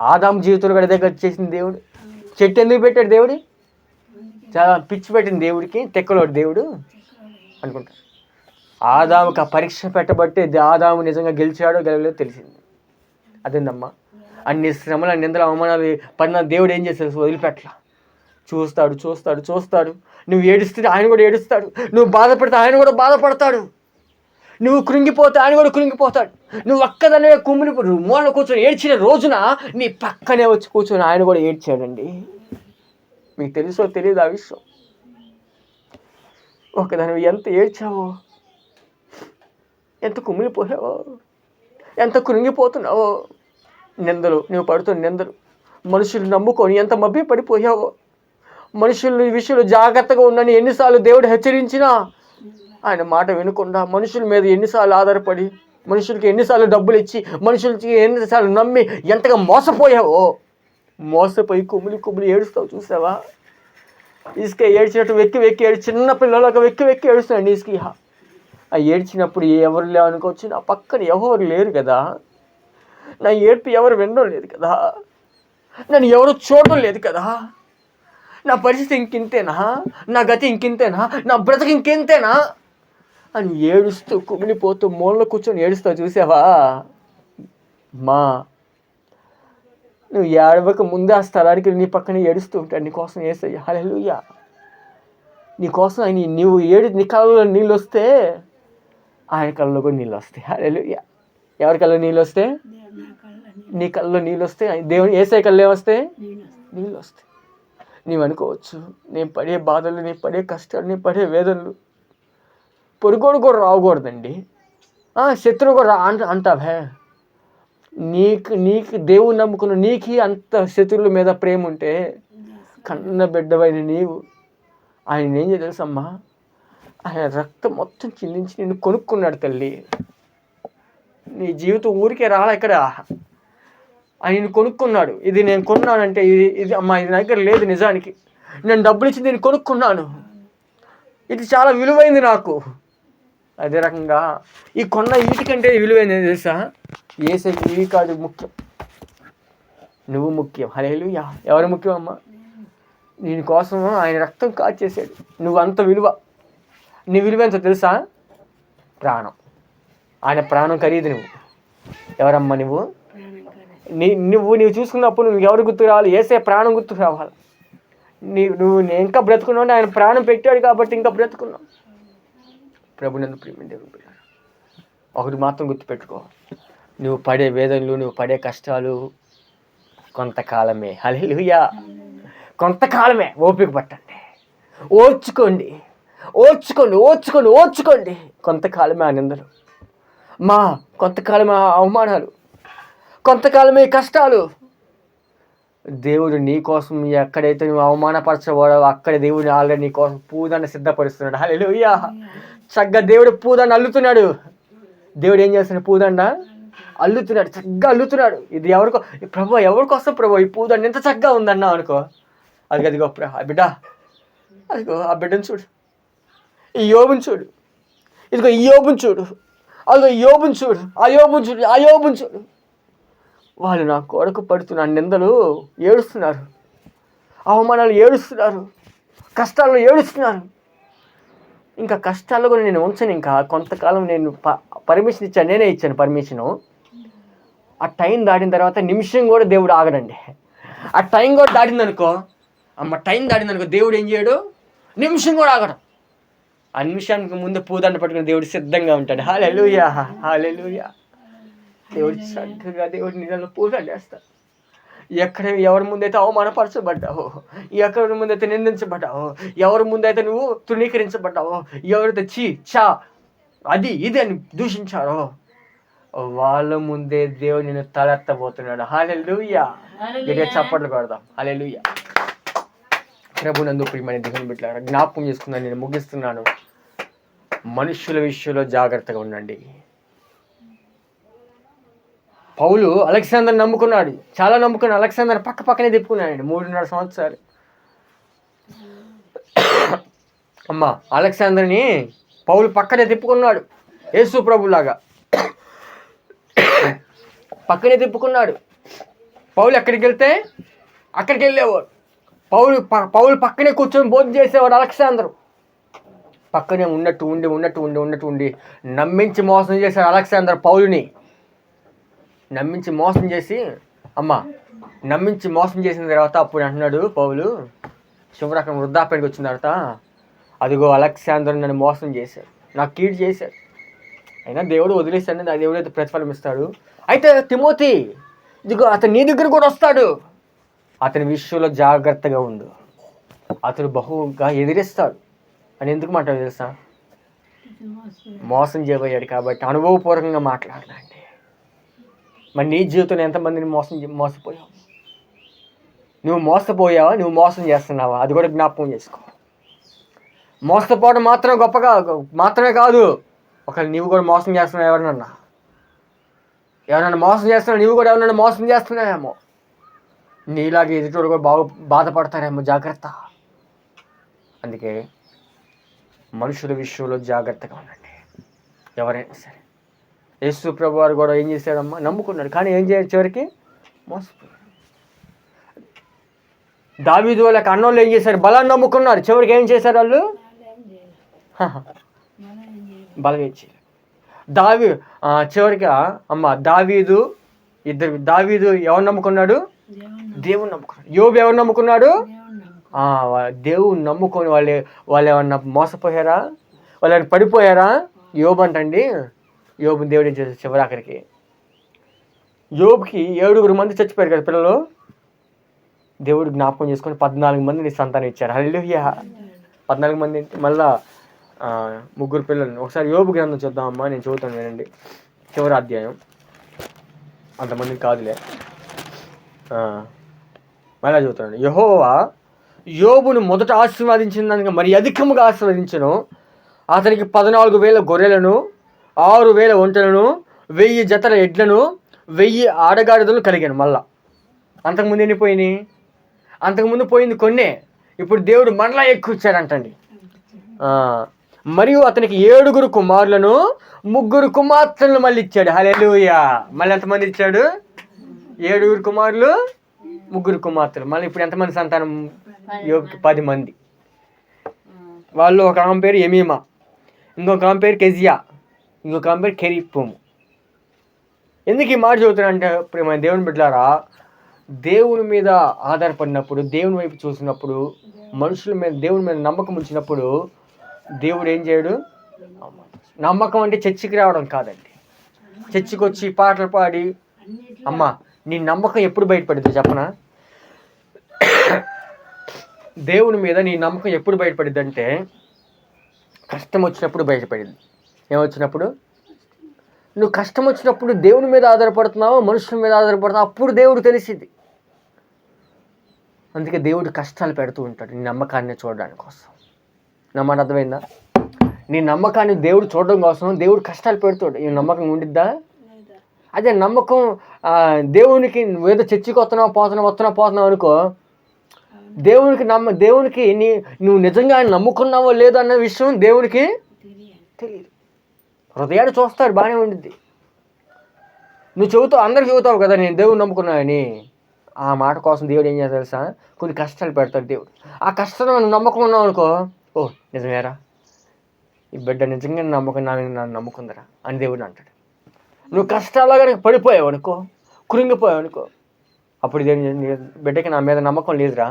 ఆదాము జీవితంలో కూడా దగ్గర చేసింది దేవుడు. చెట్టు ఎందుకు పెట్టాడు దేవుడు? చాలా పిచ్చి పెట్టిన దేవుడికి తెక్కలోడు దేవుడు అనుకుంటా. ఆదాముకి ఆ పరీక్ష పెట్టబట్టి ఆదాము నిజంగా గెలిచాడో గెలవలేదో తెలిసింది. అదేందమ్మా? అన్ని శ్రమల నిందల అవమానాలు పడిన దేవుడు ఏం చేస్తాడు? వదిలిపెట్టలా. చూస్తాడు. నువ్వు ఏడుస్తే ఆయన కూడా ఏడుస్తాడు. నువ్వు బాధపడితే ఆయన కూడా బాధపడతాడు. నువ్వు కృంగిపోతే ఆయన కూడా కృంగిపోతాడు. నువ్వు ఒక్కదనే కుమిలిపోయి మూల కూర్చొని ఏడ్చిన రోజున నీ పక్కనే వచ్చి కూర్చొని ఆయన కూడా ఏడ్చాడండి. మీకు తెలుసో తెలియదు ఆ విషయం? ఒకదాని ఎంత ఏడ్చావో, ఎంత కుమిలిపోయావో, ఎంత కృంగిపోతున్నావో, నిందలు, నువ్వు పడుతున్న నిందలు, మనుషులు నమ్ముకొని ఎంత మభ్య పడిపోయావో, మనుషులు ఈ విషయంలో జాగ్రత్తగా ఉండని ఎన్నిసార్లు దేవుడు హెచ్చరించినా ఆయన మాట వినకుండా మనుషుల మీద ఎన్నిసార్లు ఆధారపడి, మనుషులకి ఎన్నిసార్లు డబ్బులు ఇచ్చి, మనుషులకి ఎన్నిసార్లు నమ్మి ఎంతగా మోసపోయావో, మోసపోయి కుమిలి ఏడుస్తావు. చూసావా? ఇసుక ఏడ్చినట్టు వెక్కి ఏడు, చిన్న పిల్లలకు వెక్కి ఏడుస్తున్నాడు ఇసుక. ఆ ఏడ్చినప్పుడు ఎవరు లేవు అనుకోవచ్చు, నా పక్కన ఎవరు లేరు కదా, నా ఏడ్పు ఎవరు వినడం లేదు కదా, నన్ను ఎవరు చూడడం లేదు కదా, నా పరిస్థితి ఇంకింతేనా, నా గతి ఇంకింతేనా, నా బ్రతకి ఇంకింతేనా అని ఏడుస్తూ కుమిలిపోతూ మూలలో కూర్చొని ఏడుస్తావు. చూసావా? నువ్వు ఏడవక ముందే ఆ స్థలానికి నీ పక్కన ఏడుస్తూ ఉంటాడు. నీకోసం యేసయ్య. హల్లెలూయా. నీకోసం నీ కళ్ళలో నీళ్ళు వస్తే ఆయన కళ్ళలో కూడా నీళ్ళు వస్తాయి. హల్లెలూయా. ఎవరి కళ్ళలో నీళ్ళు వస్తే? నీ కళ్ళలో నీళ్ళు వస్తే, దేవుని యేసయ్య కళ్ళలో ఏమొస్తాయి? నీళ్ళు వస్తాయి. నీవు అనుకోవచ్చు, నేను పడే బాధలు, నేను పడే కష్టాలు, నేను పడే వేదనలు పొరుగోడు కూడా రాకూడదండి, శత్రువు కూడా అంటావే. నీకు దేవుని నమ్ముకున్న నీకు అంత శత్రువుల మీద ప్రేమ ఉంటే కన్న బిడ్డవైన నీవు ఆయన ఏం చేయాలి తెలుసమ్మా? ఆయన రక్తం మొత్తం చిందించి నిన్ను కొనుక్కున్నాడు తల్లి. నీ జీవితం ఊరికే రాలా ఇక్కడ. ఆయన కొనుక్కున్నాడు. ఇది నేను కొన్నానంటే ఇది అమ్మా, ఇది దగ్గర లేదు, నిజానికి నేను డబ్బులు ఇచ్చి దీన్ని కొనుక్కున్నాను, ఇది చాలా విలువైంది నాకు. అదే రకంగా ఈ కొన్న వీటికంటే విలువైనది తెలుసా? యేసయ్యకి ఇవి కాదు ముఖ్యం, నువ్వు ముఖ్యం. హల్లెలూయా. ఎవరు ముఖ్యం అమ్మా? దీనికోసం ఆయన రక్తం కాచేసాడు. నువ్వు అంత విలువ. నీ విలువ ఎంతో తెలుసా? ప్రాణం. ఆయన ప్రాణం ఖరీదు. నువ్వు ఎవరమ్మా? నువ్వు చూసుకున్నప్పుడు నువ్వు ఎవరు గుర్తు రావాలి? యేసయ్య ప్రాణం గుర్తుకు రావాలి. నువ్వు ఇంకా బ్రతుకున్నావు, ఆయన ప్రాణం పెట్టాడు కాబట్టి ఇంకా బ్రతుకున్నావు. ప్రభునందు ప్రియమైన దేవుని బిడ్డ, ఒకటి మాత్రం గుర్తుపెట్టుకో, నువ్వు పడే వేదనలు, నువ్వు పడే కష్టాలు కొంతకాలమే. హల్లెలూయా. కొంతకాలమే. ఓపిక పట్టండి, ఓర్చుకోండి. కొంతకాలమే ఆ నిందలు, కొంతకాలమే ఆ అవమానాలు, కొంతకాలమే కష్టాలు. దేవుడు నీ కోసం ఎక్కడైతే నువ్వు అవమానపరచబడావో అక్కడ దేవుడు ఆల్రెడీ నీ కోసం పూదాన్ని సిద్ధపరుస్తున్నాడు. హల్లెలూయా. చక్కగా దేవుడు పూదాన్ని అల్లుతున్నాడు. దేవుడు ఏం చేస్తున్నాడు? పూదండ అల్లుతున్నాడు, చక్కగా అల్లుతున్నాడు. ఇది ఎవరికోసం ప్రభు ఈ పూదండ ఎంత చక్కగా ఉందన్నా అనుకో, అదిగో ఆ బిడ్డ, అదిగో ఆ బిడ్డను చూడు, ఈ యోబుని చూడు, ఇదిగో ఈ యోబుని చూడు, అదిగో ఈ యోబుని చూడు, ఆ యోబుని చూడు. వాళ్ళు నా కొరకు పడుతున్న నిందలు ఏడుస్తున్నారు, అవమానాలు ఏడుస్తున్నారు, కష్టాల్లో ఏడుస్తున్నారు. ఇంకా కష్టాల్లో కూడా నేను ఉంచను. ఇంకా కొంతకాలం నేను పర్మిషన్ ఇచ్చాను, నేనే ఇచ్చాను పర్మిషను. ఆ టైం దాటిన తర్వాత నిమిషం కూడా దేవుడు ఆగడండి. ఆ టైం కూడా దాటిందనుకో, దేవుడు ఏం చేయడు? నిమిషం కూడా ఆగడం. ఆ నిమిషానికి ముందు పూదండ పట్టుకుని దేవుడు సిద్ధంగా ఉంటాడు. హల్లెలూయా. దేవుడు చక్కగా దేవుడి నీళ్ళలో పూజలు చేస్తాడు. ఎవరి ముందైతే అవమానపరచబడ్డావో, ఎవరి ముందైతే నిందించబడ్డావో, ఎవరి ముందైతే నువ్వు తృణీకరించబడ్డావో, ఎవరైతే అది ఇది అని దూషించారో వాళ్ళ ముందే దేవుడు నిన్ను తలెత్తబోతున్నాడు. హల్లెలూయా. గట్టిగా చప్పట్లు కొడదాం. హల్లెలూయా. ప్రభునందు ప్రియమైన దేవుని బిడ్డలారా, జ్ఞాపకం చేసుకున్నాను, నేను ముగిస్తున్నాను. మనుషుల విషయంలో జాగ్రత్తగా ఉండండి. పౌలు అలెగ్జాండర్ నమ్ముకున్నాడు, చాలా నమ్ముకున్నాడు. అలెగ్జాండర్ పక్కనే తిప్పుకున్నాడు 3.5 సంవత్సరాలు. అమ్మ అలెగ్జాండర్ని పౌలు పక్కనే తిప్పుకున్నాడు. యేసు ప్రభులాగా పక్కనే తిప్పుకున్నాడు. పౌలు ఎక్కడికి వెళ్తే అక్కడికి వెళ్ళేవాడు. పౌలు పక్కనే కూర్చొని భోజనం చేసేవాడు. అలెగ్జాండర్ పక్కనే ఉన్నట్టు ఉండి నమ్మించి మోసం చేశాడు. అలెగ్జాండర్ పౌలుని నమ్మించి మోసం చేసిన తర్వాత అప్పుడు అంటున్నాడు పౌలు, చివరి అక్కడ వృద్ధాప్యానికి వచ్చిన తర్వాత, అదిగో అలెగ్జాండర్ నన్ను మోసం చేశాడు, నాకు కీడు చేశాడు, అయినా దేవుడు వదిలేస్తాడు, నా దేవుడు అయితే ప్రతిఫలం ఇస్తాడు. అయితే తిమోతి, ఇదిగో అతను నీ దగ్గర కూడా వస్తాడు, అతని విషయంలో జాగ్రత్తగా ఉండు, అతను బహుగా ఎదిరిస్తాడు అని ఎందుకు మాట్లాడు తెలుసా? మోసం చేయబోయాడు కాబట్టి అనుభవపూర్వకంగా మాట్లాడలండి. మరి నీ జీవితంలో ఎంతమందిని మోసపోయావు? నువ్వు మోసపోయావా? నువ్వు మోసం చేస్తున్నావా? అది కూడా జ్ఞాపకం చేసుకో. మోసపోవడం మాత్రమే కాదు, ఒకవేళ నీవు కూడా మోసం చేస్తున్నావు, ఎవరన్నా మోసం చేస్తున్నావు, నీవు కూడా ఎవరన్నా మోసం చేస్తున్నావేమో, నీలాగే ఎదుటోడు కూడా బాధపడతారేమో, జాగ్రత్త. అందుకే మనుషుల విషయంలో జాగ్రత్తగా ఉండండి. ఎవరైనా సరే, యేసు ప్రభు వారు కూడా ఏం చేశాడమ్మా? నమ్ముకున్నాడు, కానీ ఏం చేయాలి? చివరికి మోసపోయాడు. దావీదు వాళ్ళ అన్నోళ్ళు ఏం చేశారు? బలాన్ని నమ్ముకున్నారు, చివరికి ఏం చేశారు? వాళ్ళు బలం ఇచ్చారు. చివరికి దావీదు ఎవరు నమ్ముకున్నాడు? దేవుని నమ్ముకున్నాడు. యోబు ఎవరు నమ్ముకున్నాడు? దేవుని నమ్ముకొని వాళ్ళు ఏమన్నా మోసపోయారా? వాళ్ళు పడిపోయారా? యోబు అంటండి, యోబు దేవుడు ఏం చేశారు? చివరి ఆఖరికి యోబుకి 7 మంది చచ్చిపోయారు కదా పిల్లలు. దేవుడు జ్ఞాపకం చేసుకొని 14 మందిని సంతానం ఇచ్చారు. హల్లెలూయా. 14 మంది మళ్ళా 3 పిల్లలు. ఒకసారి యోబు గ్రంథం చూద్దామమ్మా, నేను చదువుతాను వినండి. చివరి అధ్యాయం, అంతమందికి కాదులే, మళ్ళా చదువుతాను. యెహోవా యోబును మొదట ఆశీర్వదించిన దానికి మరి అధికముగా ఆశీర్వదించను. అతనికి 14,000 గొర్రెలను, 6,000 ఒంటెలను, 1000 జతల ఎడ్లను, 1000 ఆడగాడిదలు కలిగాను. మళ్ళా అంతకుముందు ఎన్ని పోయినాయి? అంతకుముందు పోయింది కొన్నే, ఇప్పుడు దేవుడు మరలా ఎక్కువ ఇచ్చాడంటండి. మరియు అతనికి 7 కుమారులను, 3 కుమార్తెలను మళ్ళీ ఇచ్చాడు. హల్లెలూయా. మళ్ళీ ఎంతమంది ఇచ్చాడు? 7 కుమారులు, 3 కుమార్తెలు. మళ్ళీ ఇప్పుడు ఎంతమంది సంతానం? 10 మంది. వాళ్ళు ఒక ఆమె పేరు ఎమీమా, ఇంకొక ఆమె పేరు కెజియా, ఇంకొక ఆమె పేరు కెరీపోము. ఎందుకు ఈ మాట చదువుతానంటే, ప్రేమ దేవుని బిడ్డలారా, దేవుని మీద ఆధారపడినప్పుడు, దేవుని వైపు చూసినప్పుడు, మనుషుల మీద దేవుని మీద నమ్మకం ఉంచినప్పుడు దేవుడు ఏం చేయడు? నమ్మకం అంటే చర్చికి రావడం కాదండి. చర్చికి వచ్చి పాటలు పాడి, అమ్మ నీ నమ్మకం ఎప్పుడు బయటపడిద్ది చెప్పనా? దేవుని మీద నీ నమ్మకం ఎప్పుడు బయటపడిద్ది అంటే, కష్టం వచ్చినప్పుడు బయటపడింది. ఏమొచ్చినప్పుడు? నువ్వు కష్టం వచ్చినప్పుడు దేవుని మీద ఆధారపడుతున్నావు, మనుషుల మీద ఆధారపడుతున్నావు, అప్పుడు దేవుడు తెలిసింది. అందుకే దేవుడు కష్టాలు పెడుతూ ఉంటాడు నీ నమ్మకాన్ని చూడడానికి కోసం. నా మాట అర్థమైందా? నీ నమ్మకాన్ని దేవుడు చూడడం కోసం దేవుడు కష్టాలు పెడుతాడు. ఈ నమ్మకం ఉండిద్దా? అదే నమ్మకం దేవునికి ఏదో చర్చికి పోతున్నావు అనుకో, దేవునికి నువ్వు నిజంగా నమ్ముకున్నావో లేదో అన్న విషయం దేవునికి తెలియదు. హృదయాన్ని చూస్తాడు, బాగానే ఉండిద్ది. నువ్వు చెబుతావు, అందరికి చెబుతావు కదా నేను దేవుని నమ్ముకున్నానని. ఆ మాట కోసం దేవుడు ఏం చేస్తాడు తెలుసా? కొన్ని కష్టాలు పెడతాడు దేవుడు. ఆ కష్టంలో నువ్వు నమ్మకం ఉన్నావు అనుకో, ఓ నిజమేరా, ఈ బిడ్డ నిజంగా నన్ను నమ్ముకుందరా అని దేవుడు అంటాడు. నువ్వు కష్టాల్లో కనుక పడిపోయావు అనుకో, కృంగిపోయావు అనుకో, అప్పుడు బిడ్డకి నా మీద నమ్మకం లేదురా,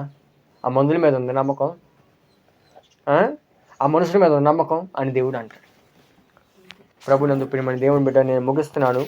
ఆ మందుల మీద ఉంది నమ్మకం, ఆ మనుషుల మీద ఉంది నమ్మకం అని దేవుడు అంటాడు. ప్రభునందు ప్రియమైన దేవుని బిడ్డ, నేను ముగిస్తున్నాను.